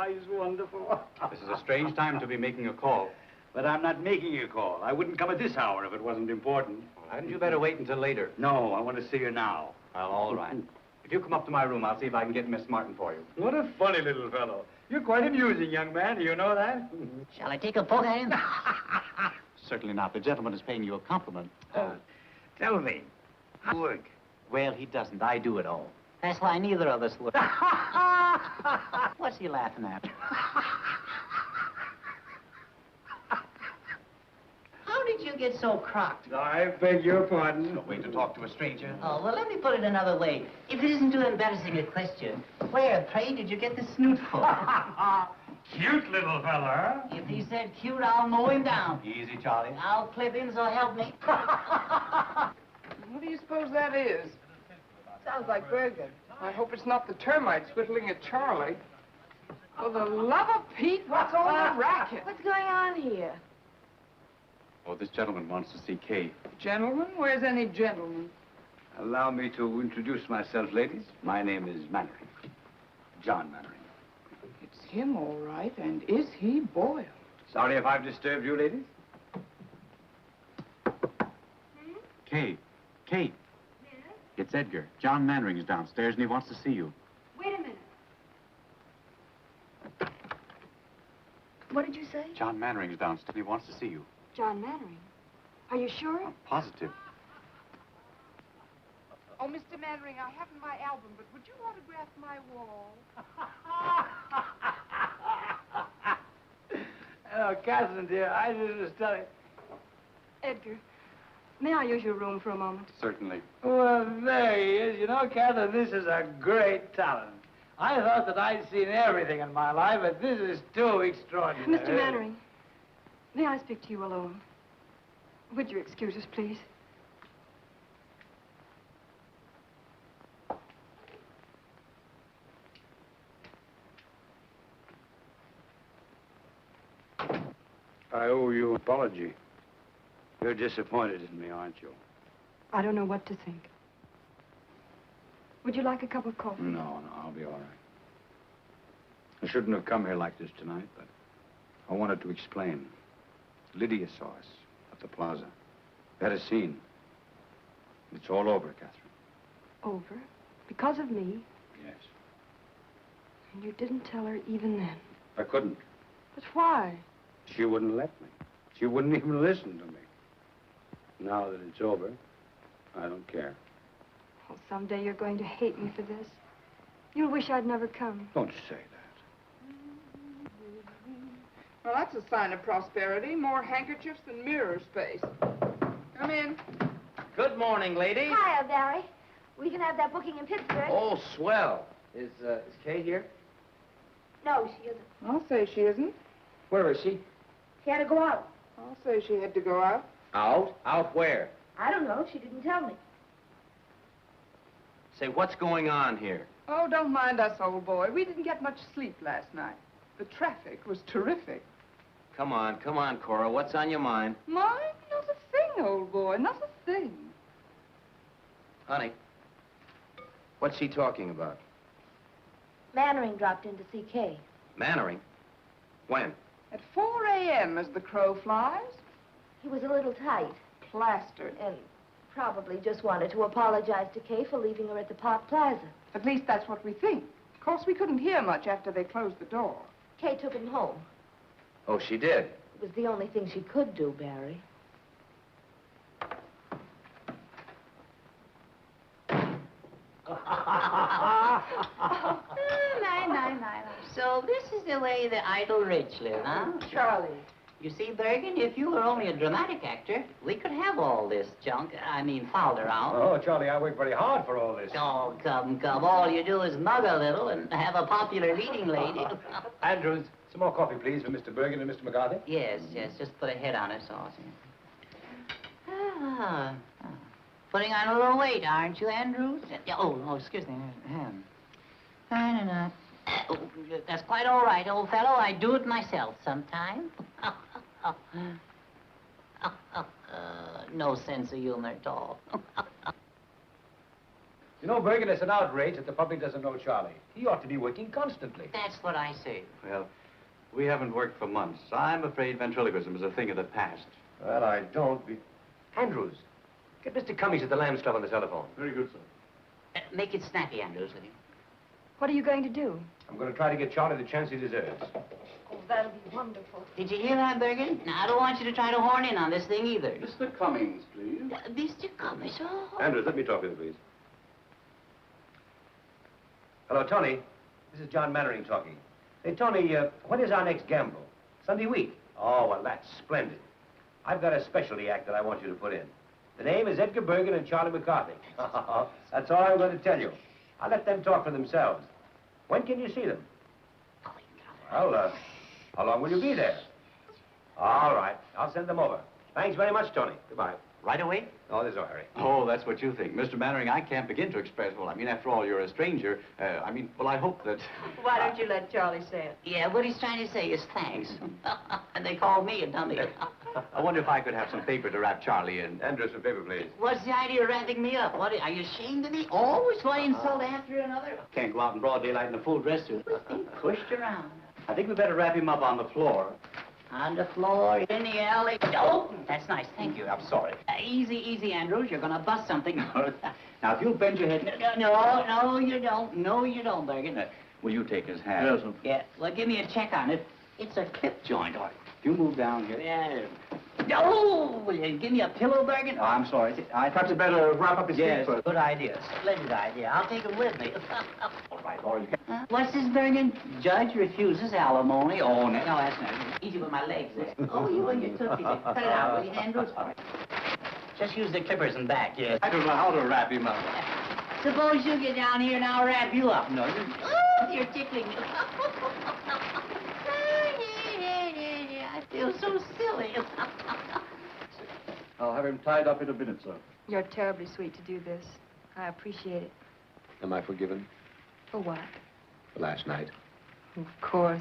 He's wonderful. This is a strange time to be making a call. But I'm not making a call. I wouldn't come at this hour if it wasn't important. Hadn't you better wait until later? No, I want to see you now. Well, all right. If you come up to my room, I'll see if I can get Miss Martin for you. What a funny little fellow. You're quite amusing, young man. Do you know that? Shall I take a poke at him? Certainly not. The gentleman is paying you a compliment. Tell me, how work? Well, he doesn't. I do it all. That's why neither of us would. What's he laughing at? How did you get so crocked? I beg your pardon. No way to talk to a stranger. Oh, well, let me put it another way. If it isn't too embarrassing a question, where, pray, did you get the snoot for? Cute little fella. If he said cute, I'll mow him down. Easy, Charlie. I'll clip him, so help me. What do you suppose that is? Sounds like Bergen. I hope it's not the termites whittling at Charlie. For the love of Pete, what's all the racket? What's going on here? Oh, this gentleman wants to see Kay. Gentlemen? Where's any gentleman? Allow me to introduce myself, ladies. My name is Mannering. John Mannering. It's him, all right. And is he boiled? Sorry if I've disturbed you, ladies. Kay. Kay. Yes? It's Edgar. John Mannering is downstairs and he wants to see you. Wait a minute. What did you say? John Mannering is downstairs. He wants to see you. John Mannering. Are you sure? I'm positive. Oh, Mr. Mannering, I haven't my album, but would you autograph my wall? Oh, Catherine, dear, I just was telling... Edgar, may I use your room for a moment? Certainly. Well, there he is. You know, Catherine, this is a great talent. I thought that I'd seen everything in my life, but this is too extraordinary. Mr. Mannering, may I speak to you alone? Would you excuse us, please? I owe you an apology. You're disappointed in me, aren't you? I don't know what to think. Would you like a cup of coffee? No, I'll be all right. I shouldn't have come here like this tonight, but I wanted to explain. Lydia saw us at the plaza. We had a scene. It's all over, Catherine. Over? Because of me? Yes. And you didn't tell her even then? I couldn't. But why? She wouldn't let me. She wouldn't even listen to me. Now that it's over, I don't care. Oh, someday you're going to hate me for this. You'll wish I'd never come. Don't say that. Well, that's a sign of prosperity. More handkerchiefs than mirror space. Come in. Good morning, ladies. Hiya, Barry. We can have that booking in Pittsburgh. Oh, swell. Is Kay here? No, she isn't. I'll say she isn't. Where is she? She had to go out. I'll say she had to go out. Out? Out where? I don't know. She didn't tell me. Say, what's going on here? Oh, don't mind us, old boy. We didn't get much sleep last night. The traffic was terrific. Come on, Cora. What's on your mind? Mine? Not a thing, old boy. Not a thing. Honey, what's she talking about? Mannering dropped in to see Kay. Mannering? When? At 4 a.m. as the crow flies. He was a little tight Plastered. and probably just wanted to apologize to Kay for leaving her at the Park Plaza. At least that's what we think. Of course, we couldn't hear much after they closed the door. Kay took him home. Oh, she did? It was the only thing she could do, Barry. Nine. So this is the way the idle rich live, huh? Charlie. You see, Bergen, if you were only a dramatic actor, we could have all this junk, fouled around. Oh, Charlie, I worked very hard for all this. Oh, come. All you do is mug a little and have a popular leading lady. Andrews, some more coffee, please, for Mr. Bergen and Mr. McCarthy. Yes, just put a head on it, sauce. Putting on a little weight, aren't you, Andrews? Oh, excuse me. Oh, that's quite all right, old fellow. I do it myself sometimes. No sense of humor at all. You know, Bergen, it's an outrage that the public doesn't know Charlie. He ought to be working constantly. That's what I say. Well, we haven't worked for months. I'm afraid ventriloquism is a thing of the past. Well, I don't be... Andrews, get Mr. Cummings at the Lambs Club on the telephone. Very good, sir. Make it snappy, Andrews, will you? What are you going to do? I'm going to try to get Charlie the chance he deserves. Oh, that'll be wonderful. Did you hear that, Bergen? Now, I don't want you to try to horn in on this thing either. Mr. Cummings, please. Mr. Cummings, oh. Andrews, let me talk with you, please. Hello, Tony. This is John Mannering talking. Hey, Tony, when is our next gamble? Sunday week? Oh, well, that's splendid. I've got a specialty act that I want you to put in. The name is Edgar Bergen and Charlie McCarthy. That's all I'm going to tell you. I'll let them talk for themselves. When can you see them? Well, how long will you be there? All right. I'll send them over. Thanks very much, Tony. Goodbye. Right away? Oh, there's no hurry. Oh, that's what you think. Mr. Mannering, I can't begin to express, after all, you're a stranger. I hope that... Why don't you let Charlie say it? Yeah, what he's trying to say is thanks. And they called me a dummy. I wonder if I could have some paper to wrap Charlie in. Andrews, some paper, please. What's the idea of wrapping me up? What, are you ashamed of me? Always one insult after another. Can't go out in broad daylight in a full dress suit. Being pushed around. I think we better wrap him up on the floor. On the floor, in the alley. Oh, that's nice. Thank you. I'm sorry. Easy, Andrews. You're going to bust something. Now, if you'll bend your head... No, you don't. No, you don't, Bergen. Will you take his hand? Yes, sir. Yeah, well, give me a check on it. It's a clip joint. If you move down here... Yeah. No! Will you give me a pillow, Bergen? Oh, I'm sorry. Perhaps you better wrap up his feet Yes, first. good idea. Splendid idea. I'll take him with me. All right, Laura, you can... What's this, Bergen? Judge refuses alimony. Oh, no, that's not easy with my legs there. Oh, you and your tootsie. Cut it out, will you, Andrews? Just use the clippers and back, yes. I don't know how to wrap him up. Suppose you get down here and I'll wrap you up. No, you're tickling me. I feel so silly. I'll have him tied up in a minute, sir. You're terribly sweet to do this. I appreciate it. Am I forgiven For what? for last night? Of course.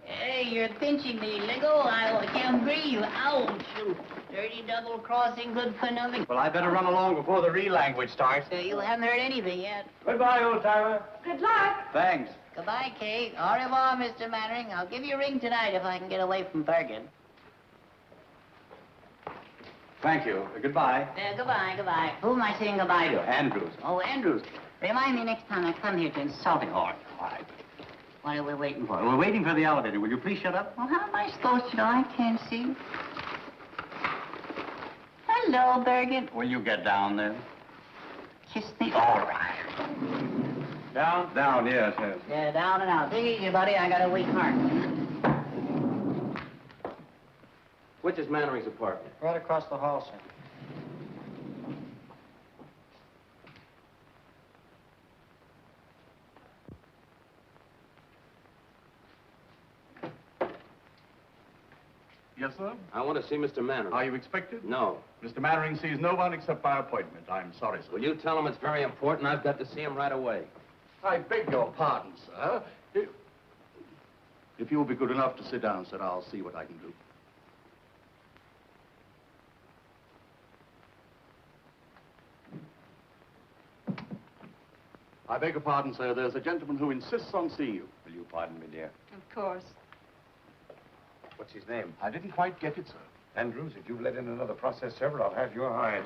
Hey, you're pinching me, Ligo. I can't breathe. Ouch. You dirty double crossing, good for nothing. Well, I better run along before the real language starts. You haven't heard anything yet. Goodbye, old-timer. Good luck. Thanks. Goodbye, Kay. Au revoir, Mr. Mannering. I'll give you a ring tonight if I can get away from Bergen. Thank you. Goodbye. Goodbye. Who am I saying goodbye to? Andrews. Oh, Andrews. Remind me next time I come here to insult him. All right. What are we waiting for? We're waiting for the elevator. Will you please shut up? Well, how am I supposed to know? I can't see. Hello, Bergen. Will you get down there? Kiss me. All right. Down? Down, yes. Yeah, down and out. Take it easy, buddy. I got a weak heart. Which is Mannering's apartment? Right across the hall, sir. Yes, sir? I want to see Mr. Mannering. Are you expected? No. Mr. Mannering sees no one except by appointment. I'm sorry, sir. Will you tell him it's very important? I've got to see him right away. I beg your pardon, sir. If you'll be good enough to sit down, sir, I'll see what I can do. I beg your pardon, sir. There's a gentleman who insists on seeing you. Will you pardon me, dear? Of course. What's his name? I didn't quite get it, sir. Andrews, if you let in another process server, I'll have your hide.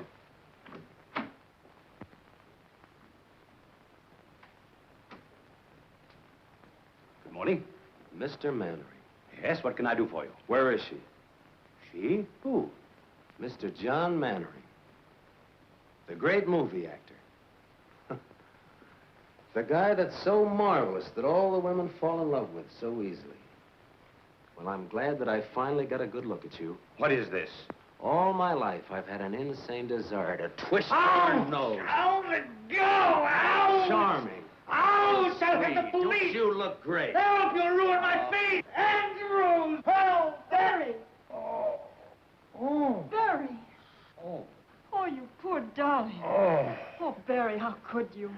Good morning. Mr. Mannering. Yes, what can I do for you? Where is she? She? Who? Mr. John Mannering. The great movie actor. The guy that's so marvelous that all the women fall in love with so easily. Well, I'm glad that I finally got a good look at you. What is this? All my life, I've had an insane desire to twist Ow! your nose. Ow, let go! Ow! Charming. Ow! I'll hit the Sweet. police! Don't you look great? Help! You'll ruin my feet! Andrews! Help! Barry! Oh. Barry! Oh. Oh, you poor darling. Oh. Oh, Barry, how could you?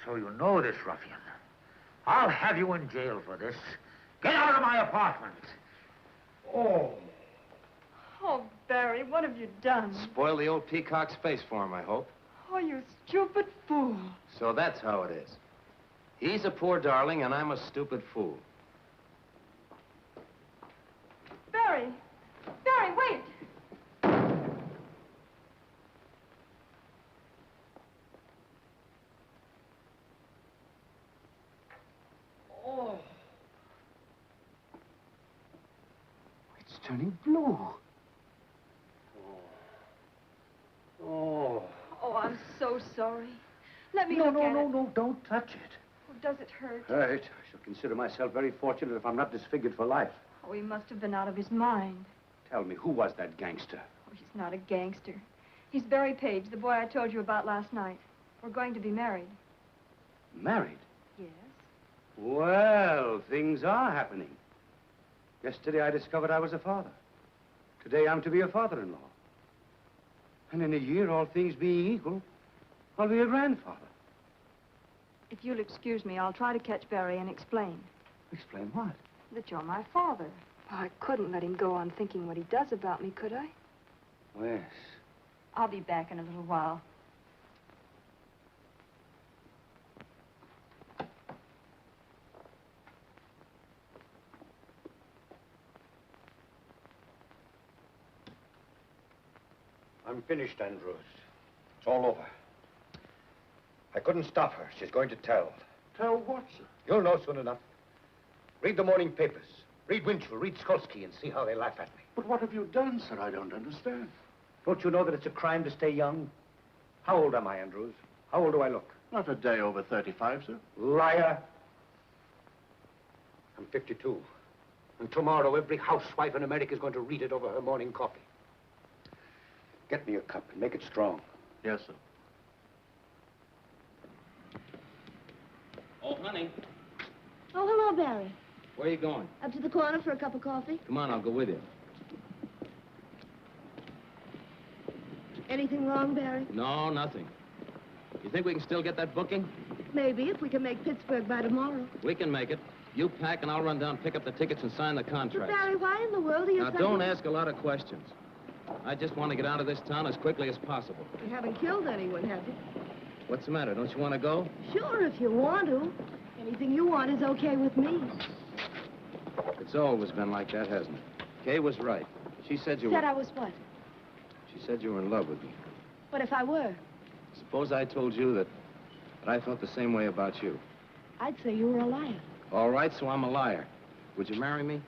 So you know this ruffian. I'll have you in jail for this. Get out of my apartment. Oh. Oh, Barry, what have you done? Spoil the old peacock's face for him, I hope. Oh, you stupid fool. So that's how it is. He's a poor darling, and I'm a stupid fool. Barry! Barry, wait! Oh. It's turning blue. Oh. Oh, I'm so sorry. Let me No, look no, at no, it. no, don't touch it. Oh, does it hurt? Right. I shall consider myself very fortunate if I'm not disfigured for life. Oh, he must have been out of his mind. Tell me, who was that gangster? Oh, he's not a gangster. He's Barry Page, the boy I told you about last night. We're going to be married. Married? Yes. Well, things are happening. Yesterday I discovered I was a father. Today I'm to be a father-in-law. And in a year, all things being equal, I'll be a grandfather. If you'll excuse me, I'll try to catch Barry and explain. Explain what? That you're my father. Oh, I couldn't let him go on thinking what he does about me, could I? Yes. I'll be back in a little while. I'm finished, Andrews. It's all over. I couldn't stop her. She's going to tell. Tell what, sir? You'll know soon enough. Read the morning papers. Read Winchell, read Skolsky, and see how they laugh at me. But what have you done, sir? I don't understand. Don't you know that it's a crime to stay young? How old am I, Andrews? How old do I look? Not a day over 35, sir. Liar. I'm 52. And tomorrow, every housewife in America is going to read it over her morning coffee. Get me a cup and make it strong. Yes, sir. Oh, honey, Oh, hello, Barry. where are you going? Up to the corner for a cup of coffee? Come on, I'll go with you. Anything wrong, Barry? No, nothing. You think we can still get that booking? Maybe, if we can make Pittsburgh by tomorrow. We can make it. You pack and I'll run down, pick up the tickets and sign the But, contract. Barry, why in the world are you Now, don't ask a lot of questions. I just want to get out of this town as quickly as possible. You haven't killed anyone, have you? What's the matter? Don't you want to go? Sure, if you want to. Anything you want is okay with me. It's always been like that, hasn't it? Kay was right. She said you Said were... I was what? She said you were in love with me. What if I were? Suppose I told you that I felt the same way about you. I'd say you were a liar. All right, so I'm a liar. Would you marry me?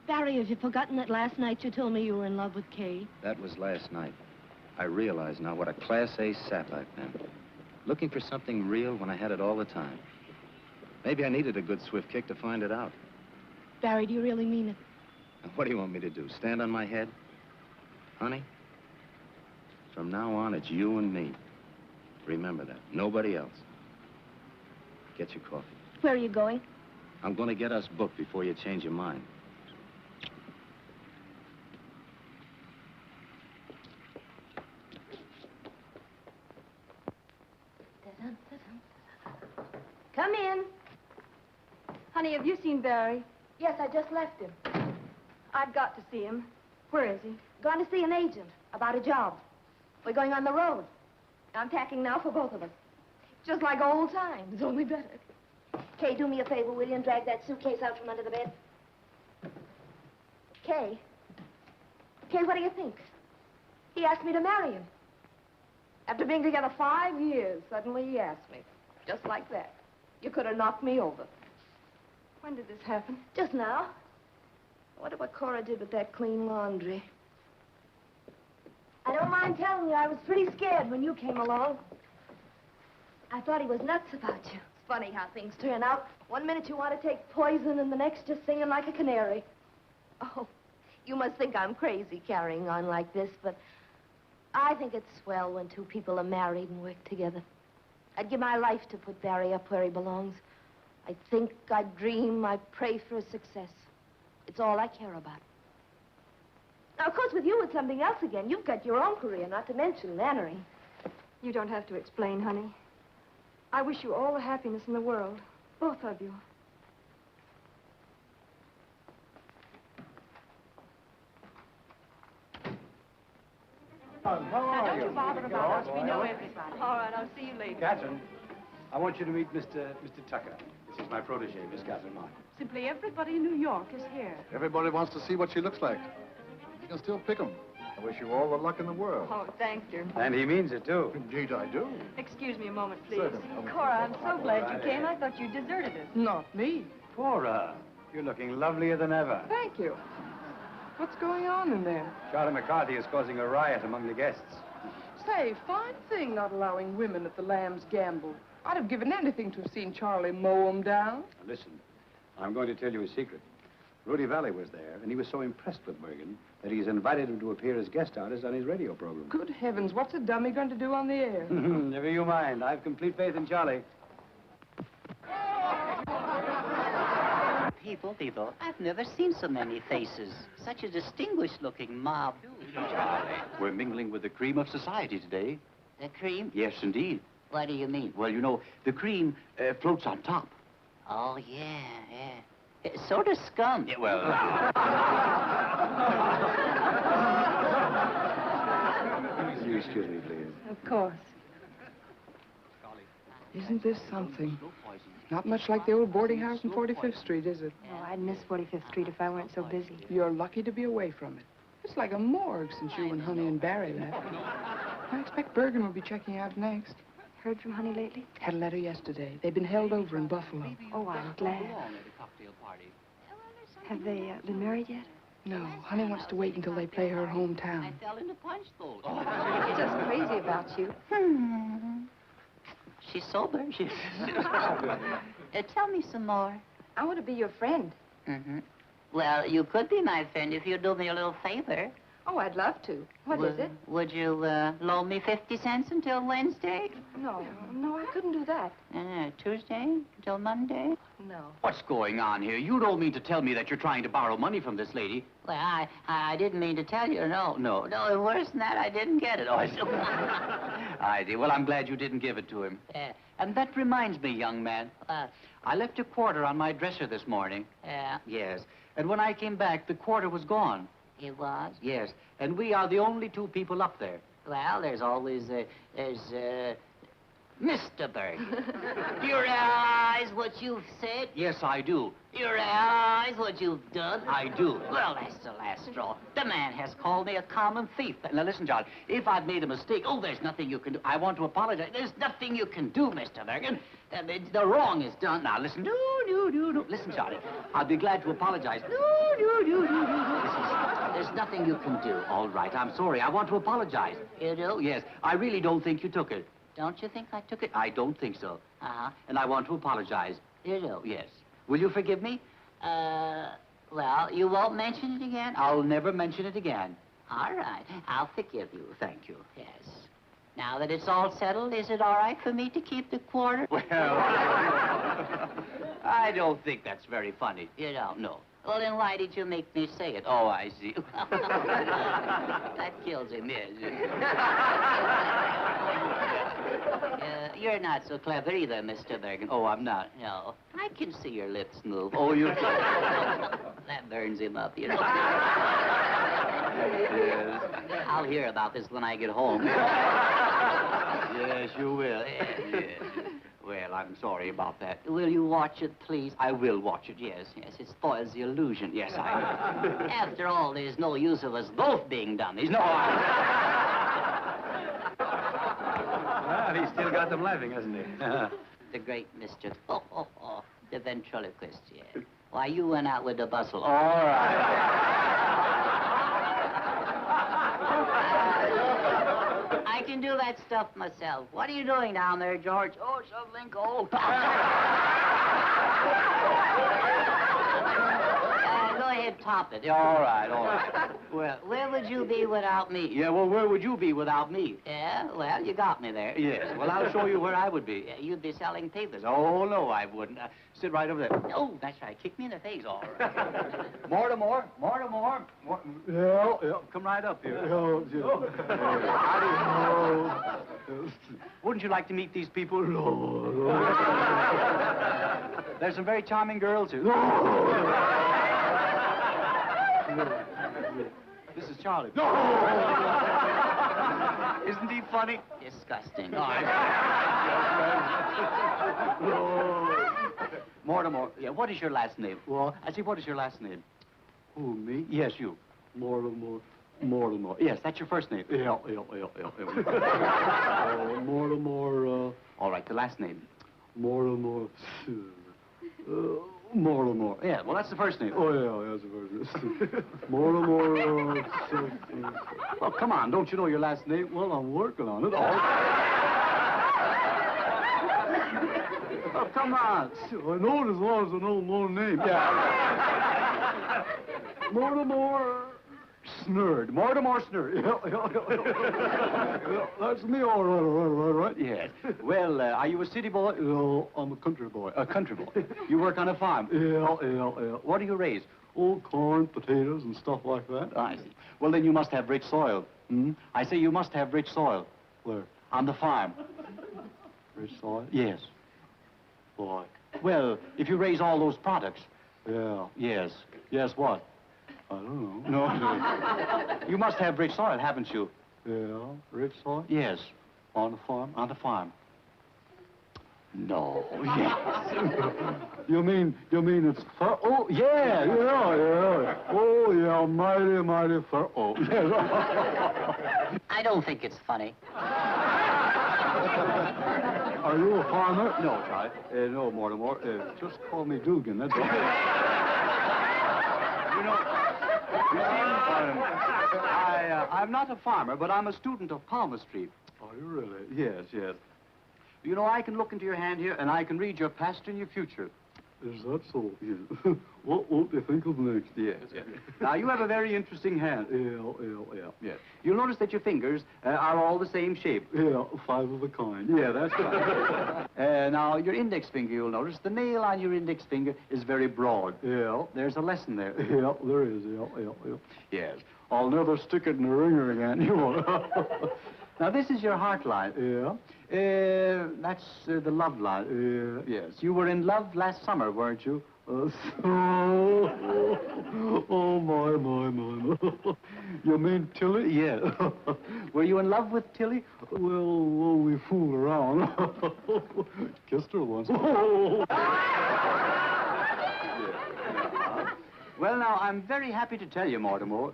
Barry, have you forgotten that last night you told me you were in love with Kay? That was last night. I realize now what a Class A sap I've been. Looking for something real when I had it all the time. Maybe I needed a good swift kick to find it out. Barry, do you really mean it? Now, what do you want me to do? Stand on my head? Honey, from now on, it's you and me. Remember that. Nobody else. Get your coffee. Where are you going? I'm going to get us booked before you change your mind. Honey, have you seen Barry? Yes, I just left him. I've got to see him. Where is he? Gone to see an agent about a job. We're going on the road. I'm packing now for both of us. Just like old times, only better. Kay, do me a favor, will you, and drag that suitcase out from under the bed? Kay? Kay, what do you think? He asked me to marry him. After being together 5 years, suddenly he asked me. Just like that. You could have knocked me over. When did this happen? Just now. I wonder what Cora did with that clean laundry. I don't mind telling you, I was pretty scared when you came along. I thought he was nuts about you. It's funny how things turn out. 1 minute you want to take poison, and the next just singing like a canary. Oh, you must think I'm crazy carrying on like this, but I think it's swell when two people are married and work together. I'd give my life to put Barry up where he belongs. I think, I dream, I pray for his success. It's all I care about. Now, of course, with you, it's something else again. You've got your own career, not to mention Mannering. You don't have to explain, honey. I wish you all the happiness in the world. Both of you. How are Don't you bother about us. We know everybody. All right, I'll see you later. Catherine, I want you to meet Mr. Tucker. This is my protege, Miss Catherine Martin. Simply everybody in New York is here. Everybody wants to see what she looks like. You can still pick 'em. I wish you all the luck in the world. Oh, thank you. And he means it, too. Indeed, I do. Excuse me a moment, please. Certainly. Cora, I'm so glad you came. I thought you deserted us. Not me. Cora, you're looking lovelier than ever. Thank you. What's going on in there? Charlie McCarthy is causing a riot among the guests. Say, fine thing not allowing women at the Lamb's gamble. I'd have given anything to have seen Charlie mow 'em down. Now, listen, I'm going to tell you a secret. Rudy Valley was there, and he was so impressed with Bergen that he's invited him to appear as guest artist on his radio program. Good heavens, what's a dummy going to do on the air? Never you mind. I've complete faith in Charlie. People, I've never seen so many faces. Such a distinguished-looking mob. Charlie, we're mingling with the cream of society today. The cream? Yes, indeed. What do you mean? Well, you know, the cream floats on top. Oh, yeah. It's sort of scum. Yeah, well... You excuse me, please. Of course. Isn't this something? Not much like the old boarding house on 45th Street, is it? Oh, I'd miss 45th Street if I weren't so busy. You're lucky to be away from it. It's like a morgue since you and Honey and Barry left. I expect Bergen will be checking out next. Heard from Honey lately? Had a letter yesterday. They've been held over in Buffalo. Oh, I'm glad. Have they been married yet? No, Honey wants to wait until they play her hometown. Fell in the punch bowl. She's just crazy about you. She's sober. Tell me some more. I want to be your friend. Mm-hmm. Well, you could be my friend if you'd do me a little favor. Oh, I'd love to. What is it? Would you loan me 50 cents until Wednesday? No, I couldn't do that. Tuesday until Monday? No. What's going on here? You don't mean to tell me that you're trying to borrow money from this lady? Well, I didn't mean to tell you. No. Worse than that, I didn't get it. Oh, I see. Well, I'm glad you didn't give it to him. And that reminds me, young man. I left a quarter on my dresser this morning. Yeah? Yes. And when I came back, the quarter was gone. It was? Yes. And we are the only two people up there. Well, there's always, Mr. Bergen. Do you realize what you've said? Yes, I do. Do you realize what you've done? I do. Well, that's the last straw. The man has called me a common thief. Now, listen, John, if I've made a mistake, there's nothing you can do. I want to apologize. There's nothing you can do, Mr. Bergen. The wrong is done. Now, listen. No. Listen, Charlie, I'll be glad to apologize. No. There's nothing you can do. All right, I'm sorry. I want to apologize. You do? Yes, I really don't think you took it. Don't you think I took it? I don't think so. Uh-huh. And I want to apologize. You do? Yes. Will you forgive me? Well, you won't mention it again? I'll never mention it again. All right. I'll forgive you. Thank you. Yes. Now that it's all settled, is it all right for me to keep the quarter? Well... I don't think that's very funny. You don't know. Well, then why did you make me say it? Oh, I see. That kills him, yes. You're not so clever either, Mr. Bergen. Oh, I'm not. No. I can see your lips move. Oh, you... That burns him up, you know. Yes. I'll hear about this when I get home. Yes, you will. Yes. Well, I'm sorry about that. Will you watch it, please? I will watch it, yes. Yes, it spoils the illusion. Yes, I know. After all, there's no use of us both being dummies. No. Well, he's still got them laughing, hasn't he? The great Mr. The ventriloquist, yeah. Why, you went out with the bustle. All right. I can do that stuff myself. What are you doing down there, George? Oh, shoveling coal. Go ahead, top it. All right, all right. Well, where would you be without me? Yeah, well, where would you be without me? Yeah, well, you got me there. Yes, well, I'll show you where I would be. You'd be selling papers. Oh, no, I wouldn't. Sit right over there. Oh, that's right. Kick me in the face, all right. Mortimer. Yeah, come right up here. Wouldn't you like to meet these people? There's some very charming girls here. This is Charlie. Isn't he funny? Disgusting. Mortimer, yeah, what is your last name? Well, I say, what is your last name? Who, me? Yes, you. Mortimer. Yes, that's your first name. Yeah. Mortimer, all right, the last name. Mortimer. Mortimer. Yeah, well, that's the first name. Oh, yeah, that's the first name. Mortimer. Oh, come on, don't you know your last name? Well, I'm working on it. Oh, come on. I know it as long as I know my name. Yeah. Mortimer Snurd. Mortimer Snurd. Yeah, that's me, all right. Yes. Well, are you a city boy? No, I'm a country boy. A country boy. You work on a farm? Yeah. What do you raise? Oh, corn, potatoes, and stuff like that. I see. Well, then you must have rich soil. I say you must have rich soil. Where? On the farm. Rich soil? Yes. Boy. Well, if you raise all those products. Yeah. Yes. Yes, what? I don't know. No. You must have rich soil, haven't you? Yeah, rich soil? Yes. On the farm? On the farm. No. Yes. You mean it's fur? Oh, yeah. Oh, yeah, mighty fur. Oh, yes. I don't think it's funny. Are you a farmer? No, Charlie. No, Mortimer. Just call me Dugan, that's all. You see, I'm not a farmer, but I'm a student of Palmer Street. Are you really? Yes. You know, I can look into your hand here, and I can read your past and your future. Is that so? Yes. What do you think of next? Yes. Now, you have a very interesting hand. Yeah. You'll notice that your fingers are all the same shape. Yeah, 5 of a kind. Yeah, that's right. Now, your index finger, you'll notice, the nail on your index finger is very broad. Yeah. There's a lesson there. Yeah, there is. Yeah. Yes. I'll never stick it in the ringer again. You won't. Now, this is your heart line. Yeah. That's the love line. Yes. You were in love last summer, weren't you? Oh, my. You mean Tilly? Yeah. Were you in love with Tilly? Well, we fooled around. Kissed her once. Well, now, I'm very happy to tell you, Mortimer,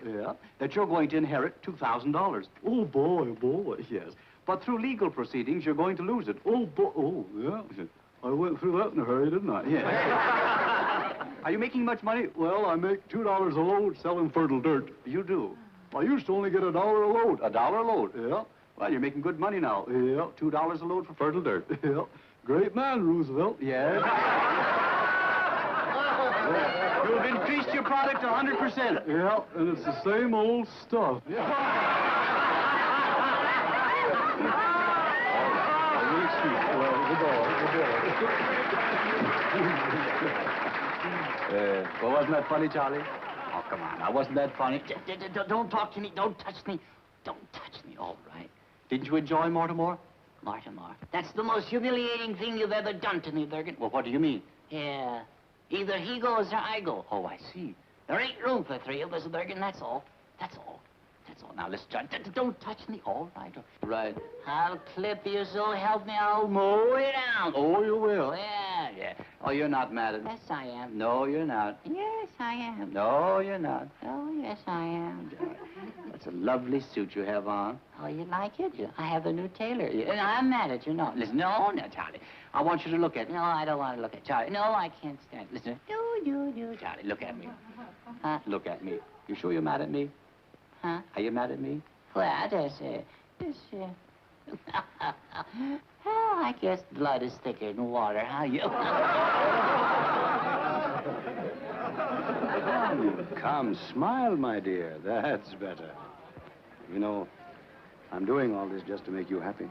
that you're going to inherit $2,000. Oh, boy, yes. But through legal proceedings, you're going to lose it. Oh, boy, yeah. I went through that in a hurry, didn't I? Yeah. Are you making much money? Well, I make $2 a load selling fertile dirt. You do? I used to only get $1 a load. $1 a load? Yeah. Well, you're making good money now. Yeah, $2 a load for fertile dirt. Yeah. Great man, Roosevelt. Yes. You've increased your product 100%. Yeah, and it's the same old stuff. Yeah. Well, wasn't that funny, Charlie? Oh, come on. Now, wasn't that funny? Don't talk to me. Don't touch me. Don't touch me, all right? Didn't you enjoy Mortimer? Mortimer, that's the most humiliating thing you've ever done to me, Bergen. Well, what do you mean? Yeah. Either he goes or I go. Oh, I see. There ain't room for three of us, Bergen, that's all. That's all. That's all. Now, listen, John, don't touch me. All right. Right. I'll clip you, so help me, I'll mow it down. Oh, you will? Yeah, yeah. Oh, you're not mad at me? Yes, I am. No, you're not. Yes, I am. No, you're not. Oh, yes, I am. That's a lovely suit you have on. Oh, you like it? I have a new tailor. And I'm mad at you. No, listen, no, Charlie. I want you to look at me. No, I don't want to look at Charlie. No, I can't stand it. Listen, no, Charlie, look at me. Huh? Look at me. You sure you're mad at me? Huh? Are you mad at me? Well, oh, I guess blood is thicker than water, huh? You... Come, smile, my dear. That's better. You know, I'm doing all this just to make you happy.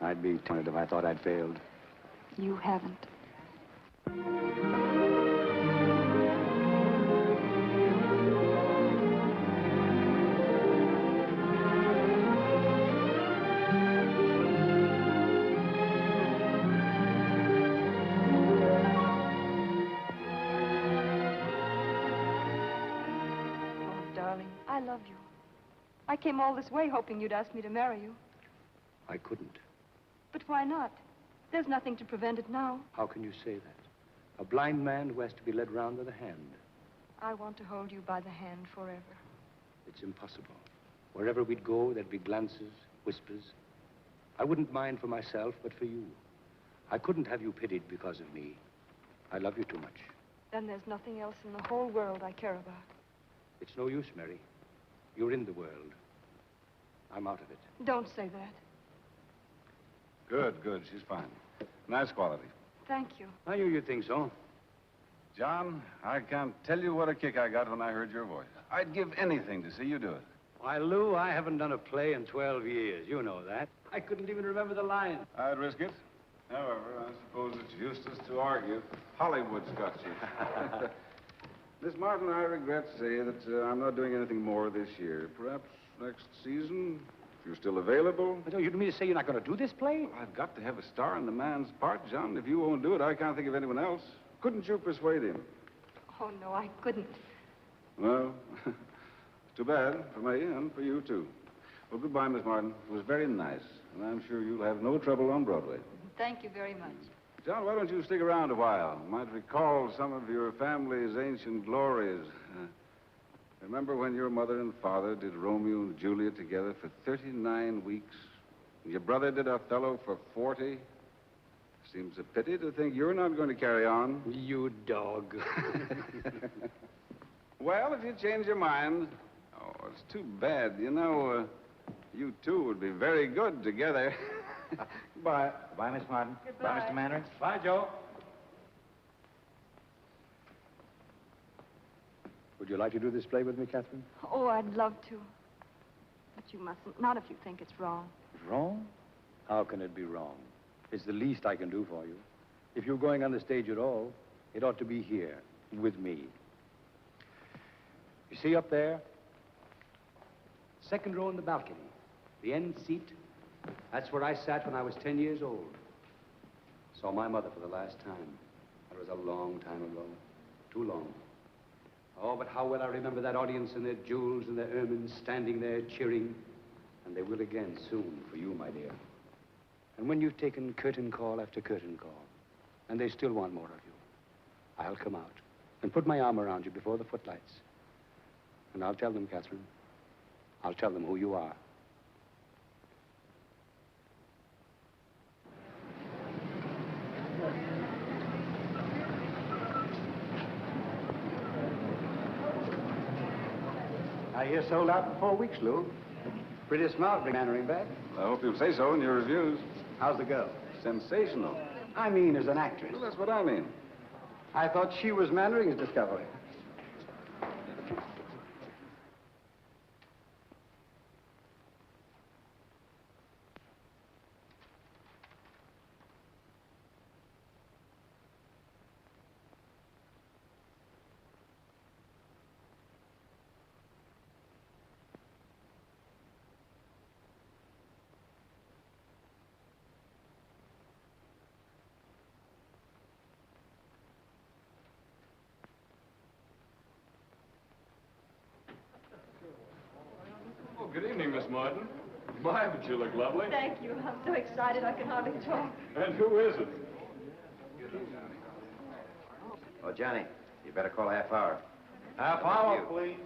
I'd be tempted if I thought I'd failed. You haven't. I love you. I came all this way hoping you'd ask me to marry you. I couldn't. But why not? There's nothing to prevent it now. How can you say that? A blind man who has to be led round with a hand. I want to hold you by the hand forever. It's impossible. Wherever we'd go, there'd be glances, whispers. I wouldn't mind for myself, but for you. I couldn't have you pitied because of me. I love you too much. Then there's nothing else in the whole world I care about. It's no use, Mary. You're in the world. I'm out of it. Don't say that. Good, good. She's fine. Nice quality. Thank you. I knew you'd think so. John, I can't tell you what a kick I got when I heard your voice. I'd give anything to see you do it. Why, Lou, I haven't done a play in 12 years. You know that. I couldn't even remember the line. I'd risk it. However, I suppose it's useless to argue. Hollywood's got you. Miss Martin, I regret to say that I'm not doing anything more this year. Perhaps next season, if you're still available. But you don't mean to say you're not going to do this play? Well, I've got to have a star in the man's part, John. If you won't do it, I can't think of anyone else. Couldn't you persuade him? Oh, no, I couldn't. Well, too bad for me and for you, too. Well, goodbye, Miss Martin. It was very nice, and I'm sure you'll have no trouble on Broadway. Thank you very much. John, why don't you stick around a while? You might recall some of your family's ancient glories. Remember when your mother and father did Romeo and Juliet together for 39 weeks? And your brother did Othello for 40? Seems a pity to think you're not going to carry on. You dog. Well, if you change your mind... Oh, it's too bad. You know, you two would be very good together. Goodbye. Goodbye, Miss Martin. Goodbye. Bye, Mr. Mannering. Bye, Joe. Would you like to do this play with me, Catherine? Oh, I'd love to. But you mustn't. Not if you think it's wrong. Wrong? How can it be wrong? It's the least I can do for you. If you're going on the stage at all, it ought to be here, with me. You see up there? Second row in the balcony. The end seat. That's where I sat when I was 10 years old. Saw my mother for the last time. That was a long time ago. Too long. Oh, but how well I remember that audience and their jewels and their ermines standing there cheering. And they will again soon for you, my dear. And when you've taken curtain call after curtain call, and they still want more of you, I'll come out and put my arm around you before the footlights. And I'll tell them, Catherine, I'll tell them who you are. I hear sold out in 4 weeks, Lou. Pretty smart, bring Mannering back. I hope you'll say so in your reviews. How's the girl? Sensational. I mean, as an actress. Well, that's what I mean. I thought she was Mannering's discovery. Miss Martin. My, but you look lovely. Thank you. I'm so excited I can hardly talk. And who is it? Oh, Johnny, you better call a half hour. Half hour, please.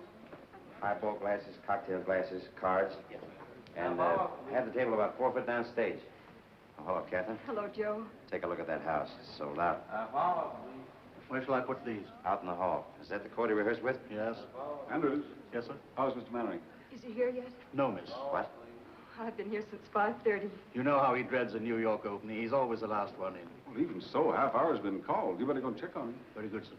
Highball glasses, cocktail glasses, cards. And have the table about 4 foot down stage. Oh, hello, Catherine. Hello, Joe. Take a look at that house. It's sold out. Half hour, please. Where shall I put these? Out in the hall. Is that the court he rehearsed with? Yes. Andrews. Yes, sir? How's Mr. Mannering? Is he here yet? No, miss. What? I've been here since 5:30. You know how he dreads a New York opening. He's always the last one in. Well, even so, half hour's been called. You better go and check on him. Very good, sir.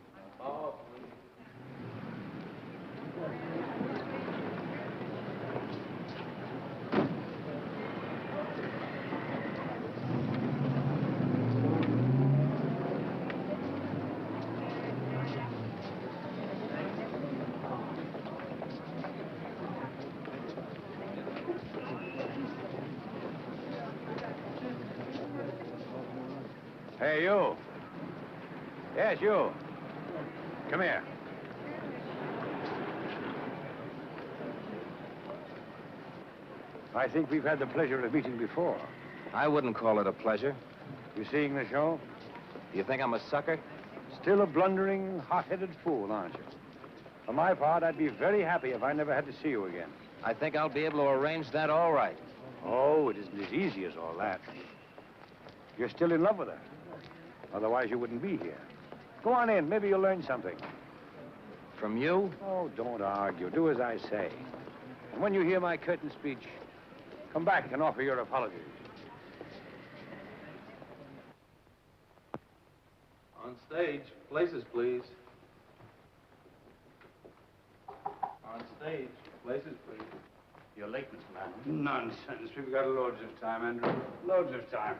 Hey, you. Yes, you. Come here. I think we've had the pleasure of meeting before. I wouldn't call it a pleasure. You seeing the show? Do you think I'm a sucker? Still a blundering, hot-headed fool, aren't you? For my part, I'd be very happy if I never had to see you again. I think I'll be able to arrange that all right. Oh, it isn't as easy as all that. You're still in love with her. Otherwise, you wouldn't be here. Go on in. Maybe you'll learn something. From you? Oh, don't argue. Do as I say. And when you hear my curtain speech, come back and offer your apologies. On stage. Places, please. On stage. Places, please. You're late, Mr. Manning. Nonsense. We've got loads of time, Andrew. Loads of time.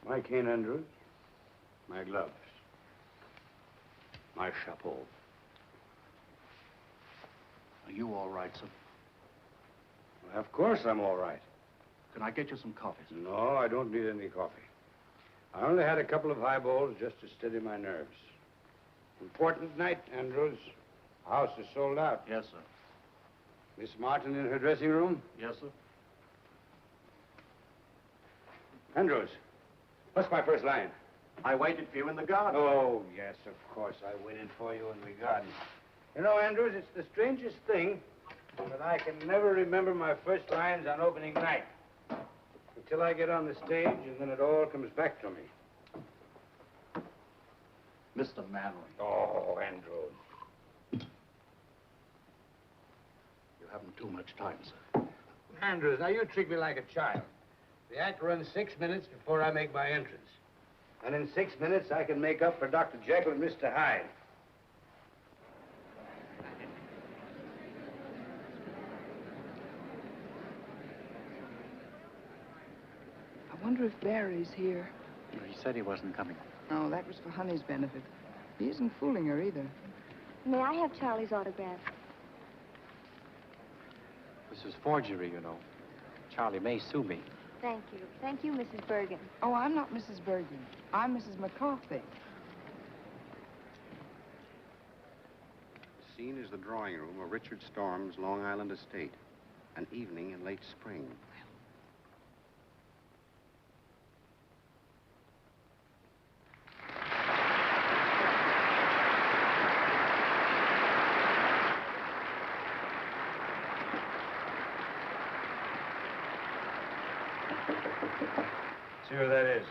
My cane, Andrews. My gloves. My chapeau. Are you all right, sir? Well, of course I'm all right. Can I get you some coffee, sir? No, I don't need any coffee. I only had a couple of highballs just to steady my nerves. Important night, Andrews. The house is sold out. Yes, sir. Miss Martin in her dressing room? Yes, sir. Andrews, what's my first line? I waited for you in the garden. Oh, yes, of course. I waited for you in the garden. You know, Andrews, it's the strangest thing that I can never remember my first lines on opening night. Until I get on the stage, and then it all comes back to me. Mr. Manley. Oh, Andrews. You haven't too much time, sir. Andrews, now you treat me like a child. The act runs 6 minutes before I make my entrance. And in 6 minutes, I can make up for Dr. Jekyll and Mr. Hyde. I wonder if Barry's here. He said he wasn't coming. Oh, that was for Honey's benefit. He isn't fooling her either. May I have Charlie's autograph? This is forgery, you know. Charlie may sue me. Thank you. Thank you, Mrs. Bergen. Oh, I'm not Mrs. Bergen. I'm Mrs. McCarthy. The scene is the drawing room of Richard Storm's Long Island estate. An evening in late spring. See who that is.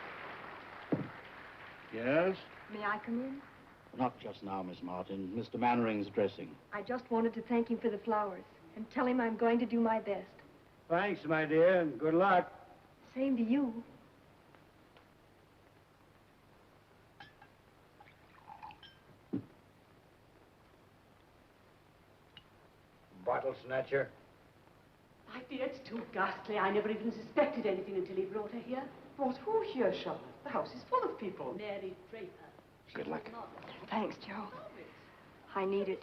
Yes? May I come in? Not just now, Miss Martin. Mr. Mannering's dressing. I just wanted to thank him for the flowers and tell him I'm going to do my best. Thanks, my dear, and good luck. Same to you. Bottle snatcher. My dear, it's too ghastly. I never even suspected anything until he brought her here. Brought who here, Charlotte? The house is full of people. Mary Draper. Good luck. Thanks, Joe. I need it.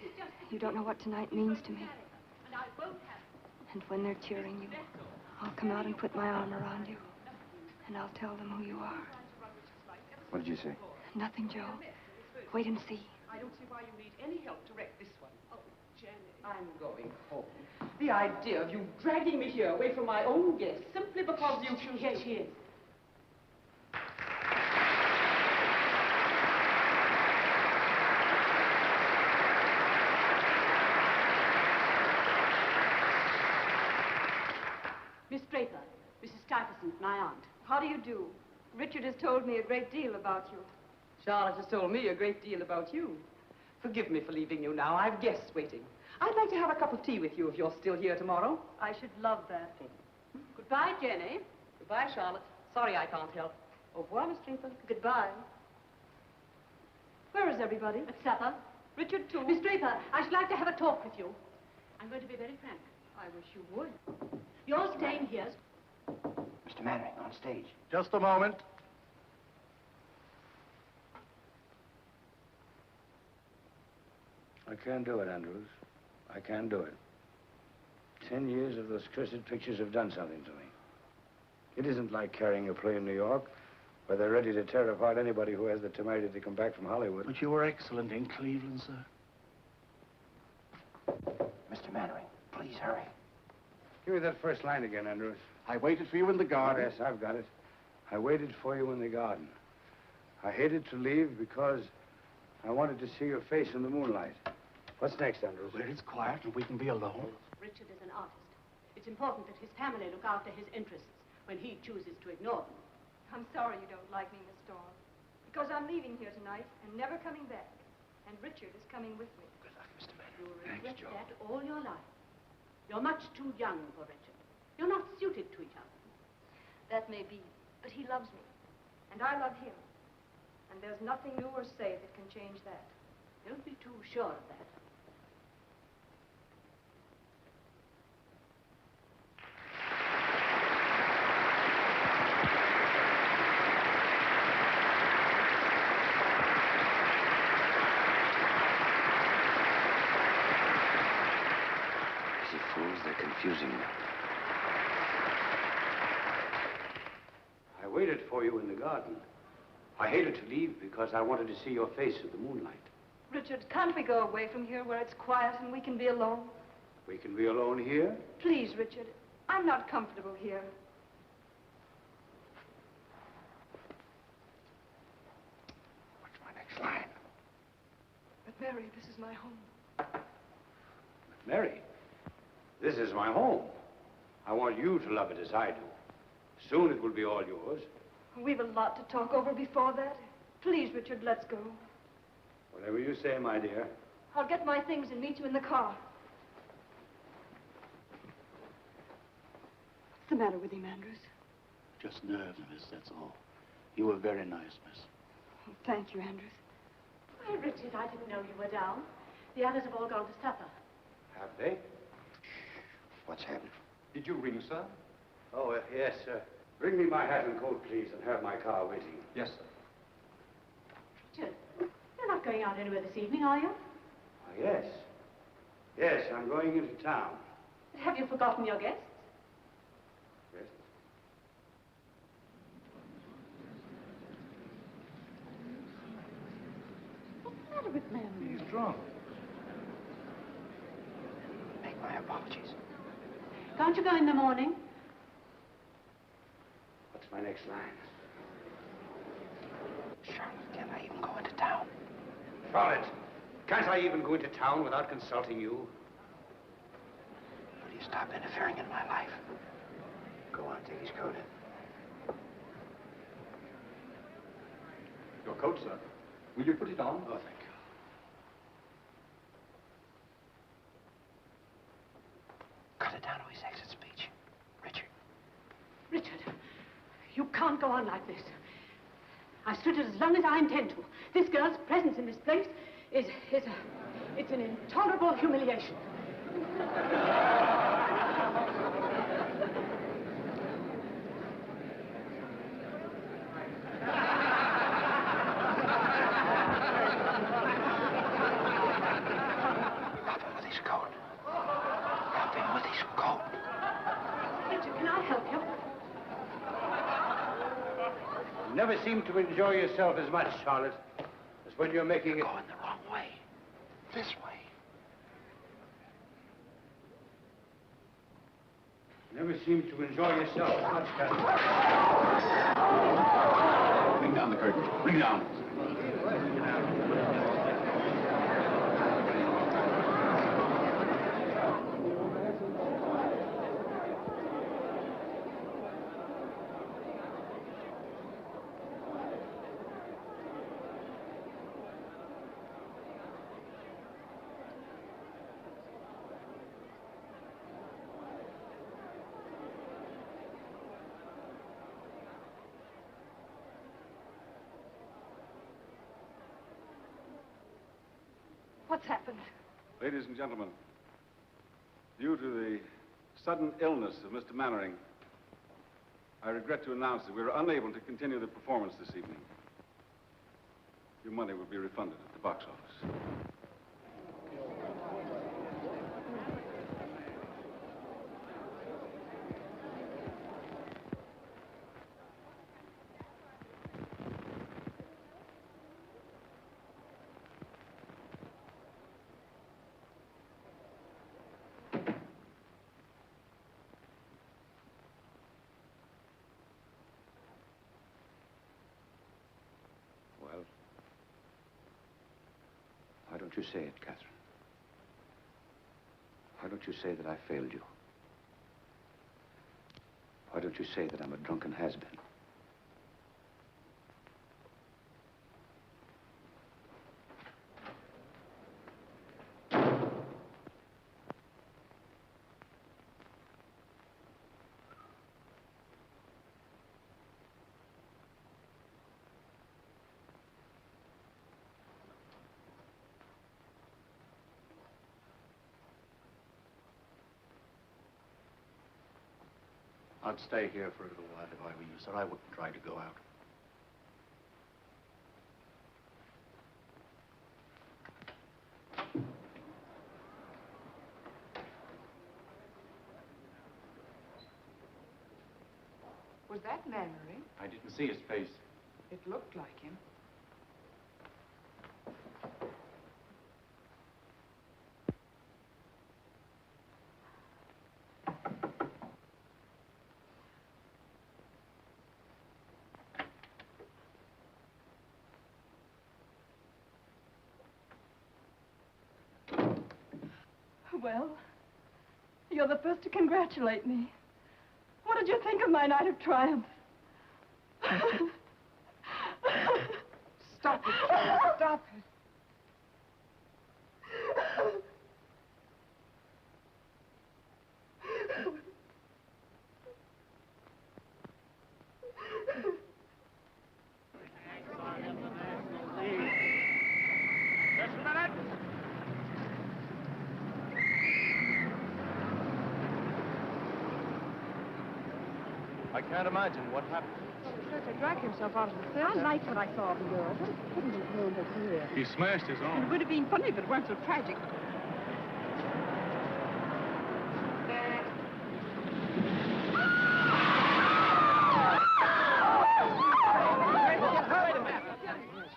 You don't know what tonight means to me. And when they're cheering you, I'll come out and put my arm around you. And I'll tell them who you are. What did you say? Nothing, Joe. Wait and see. I don't see why you need any help to wreck this one. Oh, Jenny. I'm going home. The idea of you dragging me here away from my own guests simply because you choose Here she is. Miss Draper, Mrs. Stuyvesant, my aunt. How do you do? Richard has told me a great deal about you. Charlotte has told me a great deal about you. Forgive me for leaving you now. I've guests waiting. I'd like to have a cup of tea with you if you're still here tomorrow. I should love that. Goodbye, Jenny. Goodbye, Charlotte. Sorry I can't help. Au revoir, Miss Draper. Goodbye. Where is everybody? At supper. Richard, too. Miss Draper, I should like to have a talk with you. I'm going to be very frank. I wish you would. You're staying here. Mr. Mannering, on stage. Just a moment. I can't do it, Andrews. I can't do it. 10 years of those cursed pictures have done something to me. It isn't like carrying a play in New York, where they're ready to tear apart anybody who has the temerity to come back from Hollywood. But you were excellent in Cleveland, sir. Mr. Mannering, please hurry. Give me that first line again, Andrews. I waited for you in the garden. Oh, yes, I've got it. I waited for you in the garden. I hated to leave because I wanted to see your face in the moonlight. What's next, Andrews? Where it's quiet and we can be alone. Richard is an artist. It's important that his family look after his interests when he chooses to ignore them. I'm sorry you don't like me, Miss Storm. Because I'm leaving here tonight and never coming back. And Richard is coming with me. Good luck, Mr. Mannering. You'll regret that all your life. You're much too young for Richard. You're not suited to each other. That may be, but he loves me. And I love him. And there's nothing you or say that can change that. Don't be too sure of that. They're confusing me. I waited for you in the garden. I hated to leave because I wanted to see your face in the moonlight. Richard, can't we go away from here where it's quiet and we can be alone? We can be alone here? Please, Richard. I'm not comfortable here. What's my next line? But Mary, this is my home. Mary, this is my home. I want you to love it as I do. Soon it will be all yours. We've a lot to talk over before that. Please, Richard, let's go. Whatever you say, my dear. I'll get my things and meet you in the car. What's the matter with him, Andrews? Just nerves, miss, that's all. You were very nice, miss. Oh, thank you, Andrews. Why, Richard, I didn't know you were down. The others have all gone to supper. Have they? What's happened? Did you ring, sir? Oh, yes, sir. Bring me my hat and coat, please, and have my car waiting. Yes, sir. Richard, you're not going out anywhere this evening, are you? Oh, yes. Yes, I'm going into town. Have you forgotten your guests? Yes. What's the matter with Mary? He's drunk. Make my apologies. Can't you go in the morning? What's my next line? Charlotte, can't I even go into town? Charlotte, can't I even go into town without consulting you? Will you stop interfering in my life? Go on, take his coat. Your coat, sir. Will you put it on? Oh, thank you. Cut it down to his exit speech. Richard. Richard, you can't go on like this. I've stood it as long as I intend to. This girl's presence in this place it's an intolerable humiliation. Help him with his coat. Help him with his coat. Richard, can I help you? You never seem to enjoy yourself as much, Charlotte, as when you're making it... Going the wrong way. This way. Never seem to enjoy yourself as much, Catherine. Bring down the curtain. Bring down. What's happened? Ladies and gentlemen, due to the sudden illness of Mr. Mannering, I regret to announce that we are unable to continue the performance this evening. Your money will be refunded at the box office. Well, why don't you say it, Catherine? Why don't you say that I failed you? Why don't you say that I'm a drunken has-been? I'd stay here for a little while if I were you, sir. I wouldn't try to go out. Was that Mannering? I didn't see his face. It looked like him. Well, you're the first to congratulate me. What did you think of my night of triumph? Stop it, stop it. I can't imagine what happened. He tried to drag himself out of the theater. I liked what I saw of the girl. What couldn't have ruined her career? He smashed his It arm. would have been funny if it weren't so tragic.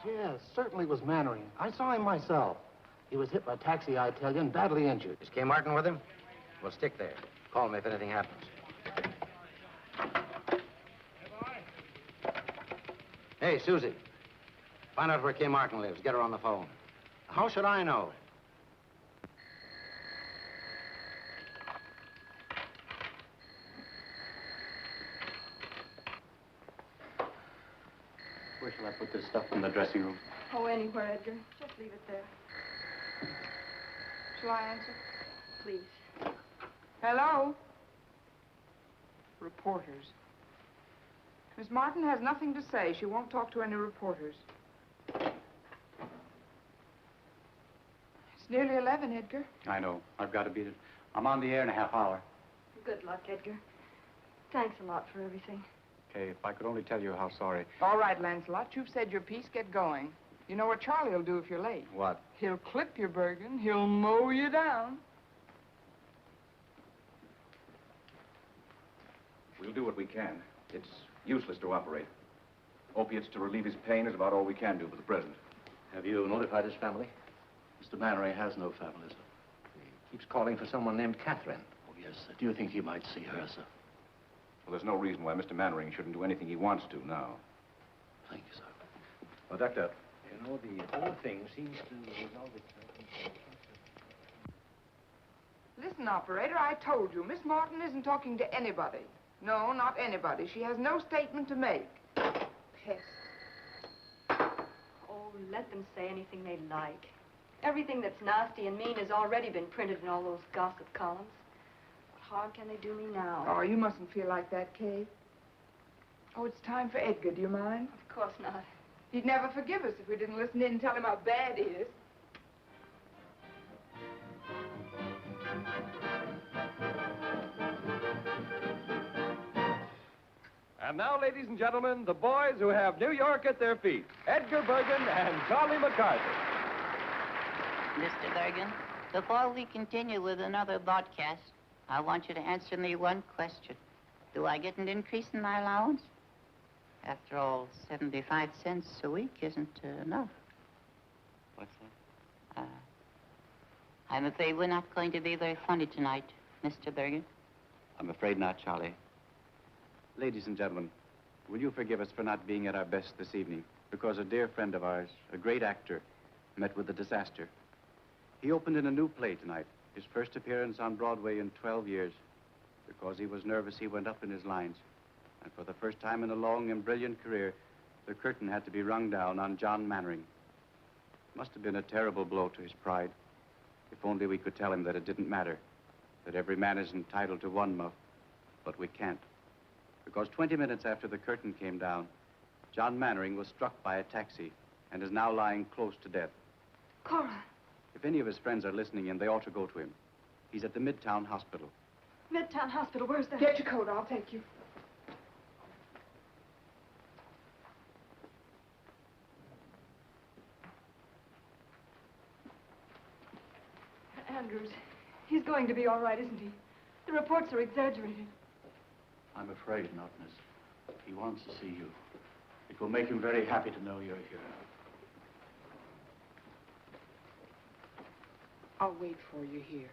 Yes, certainly was Mannering. I saw him myself. He was hit by a taxi, I tell you, and badly injured. Is Kay Martin with him? We'll stick there. Call me if anything happens. Hey, Susie. Find out where Kay Martin lives. Get her on the phone. How should I know? Where shall I put this stuff in the dressing room? Oh, anywhere, Edgar. Just leave it there. Shall I answer? Please. Hello? Reporters. Miss Martin has nothing to say. She won't talk to any reporters. It's nearly 11, Edgar. I know. I've got to beat it. I'm on the air in a half hour. Good luck, Edgar. Thanks a lot for everything. Okay, if I could only tell you how sorry. All right, Lancelot. You've said your piece. Get going. You know what Charlie will do if you're late? What? He'll clip your Bergen. He'll mow you down. We'll do what we can. It's useless to operate. Opiates to relieve his pain is about all we can do for the present. Have you notified his family? Mr. Mannering has no family, sir. He keeps calling for someone named Catherine. Oh, yes, sir. Do you think he might see her, sir? Well, there's no reason why Mr. Mannering shouldn't do anything he wants to now. Thank you, sir. Well, Doctor. You know, the whole thing seems to resolve itself. Listen, operator, I told you, Miss Martin isn't talking to anybody. No, not anybody. She has no statement to make. Pest. Oh, let them say anything they like. Everything that's nasty and mean has already been printed in all those gossip columns. What harm can they do me now? Oh, you mustn't feel like that, Kate. Oh, it's time for Edgar. Do you mind? Of course not. He'd never forgive us if we didn't listen in and tell him how bad he is. And now, ladies and gentlemen, the boys who have New York at their feet, Edgar Bergen and Charlie McCarthy. Mr. Bergen, before we continue with another broadcast, I want you to answer me one question. Do I get an increase in my allowance? After all, 75 cents a week isn't enough. What's that? I'm afraid we're not going to be very funny tonight, Mr. Bergen. I'm afraid not, Charlie. Ladies and gentlemen, will you forgive us for not being at our best this evening? Because a dear friend of ours, a great actor, met with a disaster. He opened in a new play tonight, his first appearance on Broadway in 12 years. Because he was nervous, he went up in his lines. And for the first time in a long and brilliant career, the curtain had to be rung down on John Mannering. Must have been a terrible blow to his pride. If only we could tell him that it didn't matter, that every man is entitled to one muff, but we can't. Because 20 minutes after the curtain came down, John Mannering was struck by a taxi and is now lying close to death. Cora. If any of his friends are listening in, they ought to go to him. He's at the Midtown Hospital. Midtown Hospital, where's that? Get your coat, I'll take you. Andrews, he's going to be all right, isn't he? The reports are exaggerated. I'm afraid not, miss. He wants to see you. It will make him very happy to know you're here. I'll wait for you here.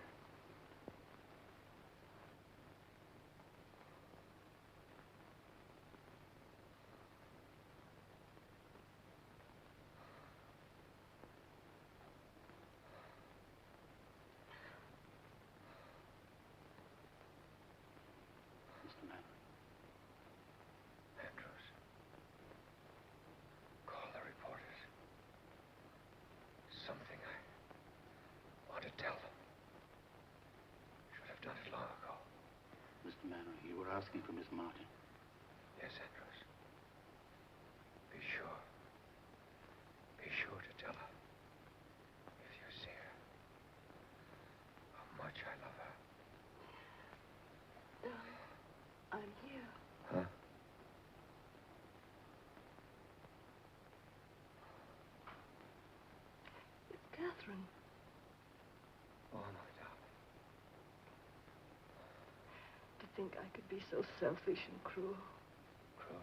Asking for Miss Martin. Yes, Andrews. Be sure. Be sure to tell her, if you see her, how much I love her. I'm here. Huh? It's Catherine. Oh, my darling. To think I could be so selfish and cruel. Cruel.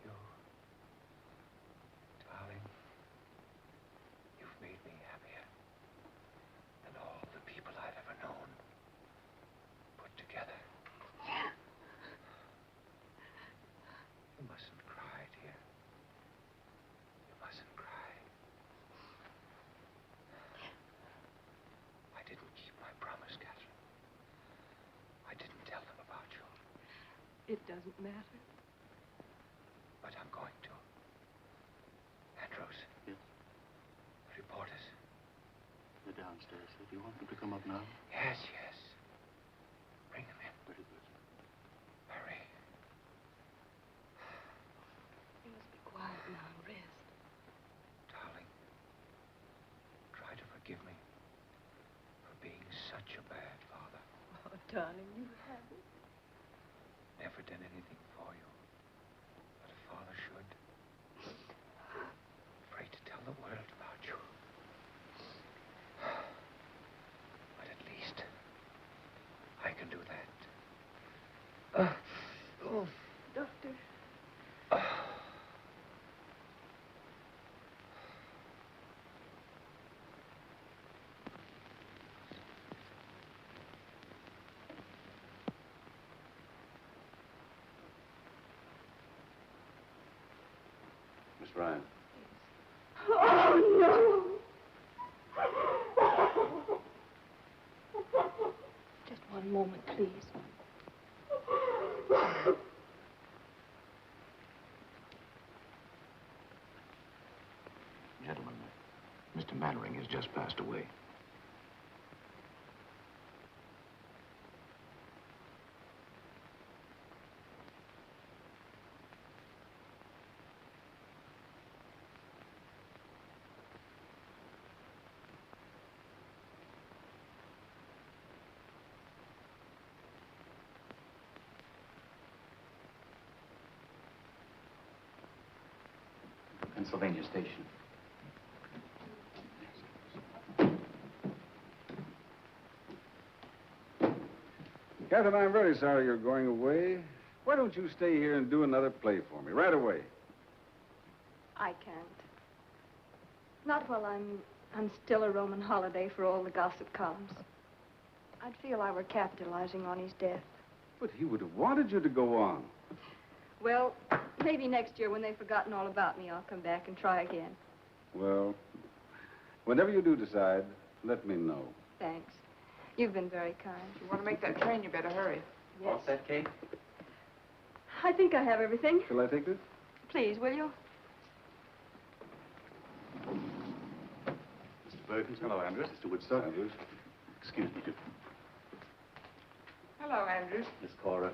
You. Darling. You've made me happier than all the people I've ever known. Put together. You mustn't cry, dear. You mustn't cry. I didn't keep my promise, Catherine. I didn't tell them about you. It doesn't matter. But I'm going to. Andrews. Yes? The reporters. They're downstairs. Do you want them to come up now? Yes, yes. Bring them in. Very good. Hurry. You must be quiet now and rest. Darling, try to forgive me for being such a bad father. Oh, darling, you haven't. Never done anything for you that a father should. Afraid to tell the world about you. But at least I can do that. Doctor. Miss Ryan. Oh, no. Just one moment, please. Gentlemen, Mr. Mannering has just passed away. Pennsylvania Station. Catherine, I'm very sorry you're going away. Why don't you stay here and do another play for me, right away? I can't. Not while I'm still a Roman holiday for all the gossip columns. I'd feel I were capitalizing on his death. But he would have wanted you to go on. Well, maybe next year when they've forgotten all about me, I'll come back and try again. Well, whenever you do decide, let me know. Thanks. You've been very kind. If you want to make that train, you better hurry. Yes. All set, Kate? I think I have everything. Shall I take this? Please, will you? Mr. Perkins. Hello, Andrews. Mr. Woodstock. Andrews. Excuse me, Hello, Andrews. Miss Cora.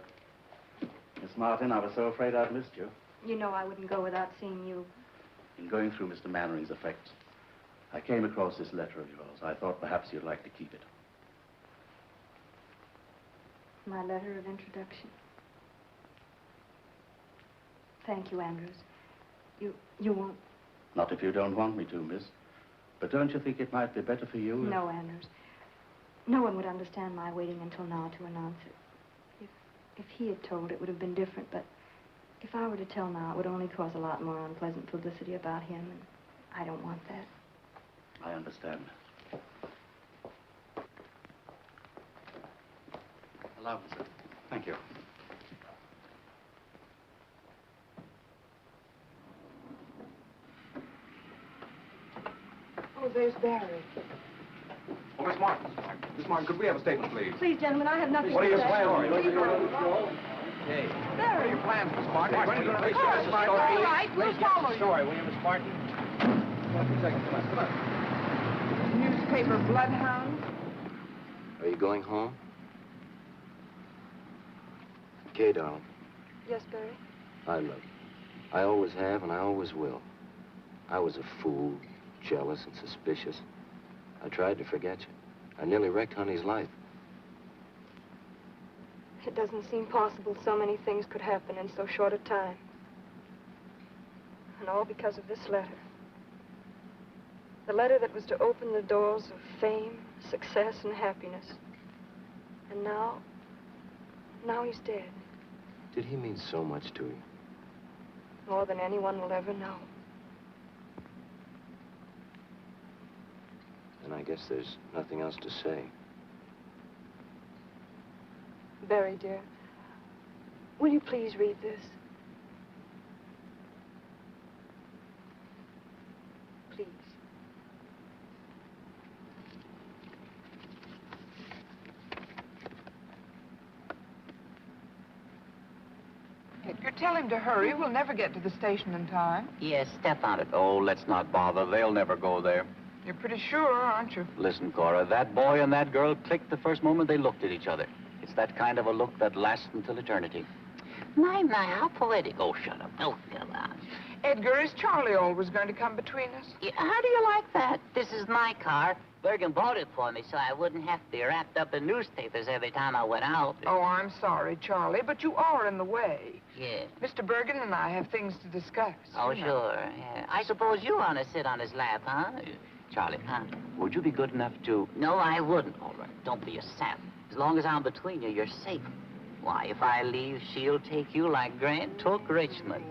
Miss Martin, I was so afraid I'd missed you. You know I wouldn't go without seeing you. In going through Mr. Mannering's effects, I came across this letter of yours. I thought perhaps you'd like to keep it. My letter of introduction. Thank you, Andrews. You won't... Not if you don't want me to, miss. But don't you think it might be better for you? No, Andrews. No one would understand my waiting until now to announce it. If he had told, it would have been different, but if I were to tell now, it would only cause a lot more unpleasant publicity about him, and I don't want that. I understand. Allow me, sir. Thank you. Oh, there's Barry. Oh, Miss Martin. Miss Martin, could we have a statement, please? Please, gentlemen, I have nothing What are to your say. plans? Hey. What are your plans, Miss Martin? When are you going to All right, we'll follow you. Story, will you, Miss Martin? Come on. Newspaper bloodhound. Are you going home? Kay, darling, Yes, Barry? I love you. I always have, and I always will. I was a fool, jealous and suspicious. I tried to forget you. I nearly wrecked Honey's life. It doesn't seem possible so many things could happen in so short a time. And all because of this letter. The letter that was to open the doors of fame, success, and happiness. And now he's dead. Did he mean so much to you? More than anyone will ever know. And I guess there's nothing else to say. Barry, dear, will you please read this? Please. Edgar, tell him to hurry. We'll never get to the station in time. Yes, step on it. Oh, let's not bother. They'll never go there. You're pretty sure, aren't you? Listen, Cora, that boy and that girl clicked the first moment they looked at each other. It's that kind of a look that lasts until eternity. My, how poetic. Oh, shut up. Oh, come on. Edgar, is Charlie always going to come between us? Yeah, how do you like that? This is my car. Bergen bought it for me so I wouldn't have to be wrapped up in newspapers every time I went out. Oh, I'm sorry, Charlie, but you are in the way. Yeah. Mr. Bergen and I have things to discuss. Oh, you know. sure. Yeah. I suppose you want to sit on his lap, huh? Charlie, would you be good enough to... No, I wouldn't. All right, don't be a sap. As long as I'm between you, you're safe. Why, if I leave, she'll take you like Grant took Richmond.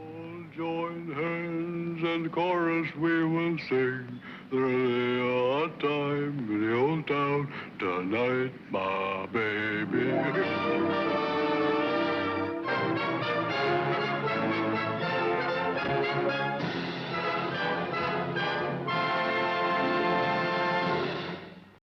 Join hands and chorus we will sing. There's a time in the old town tonight, my baby.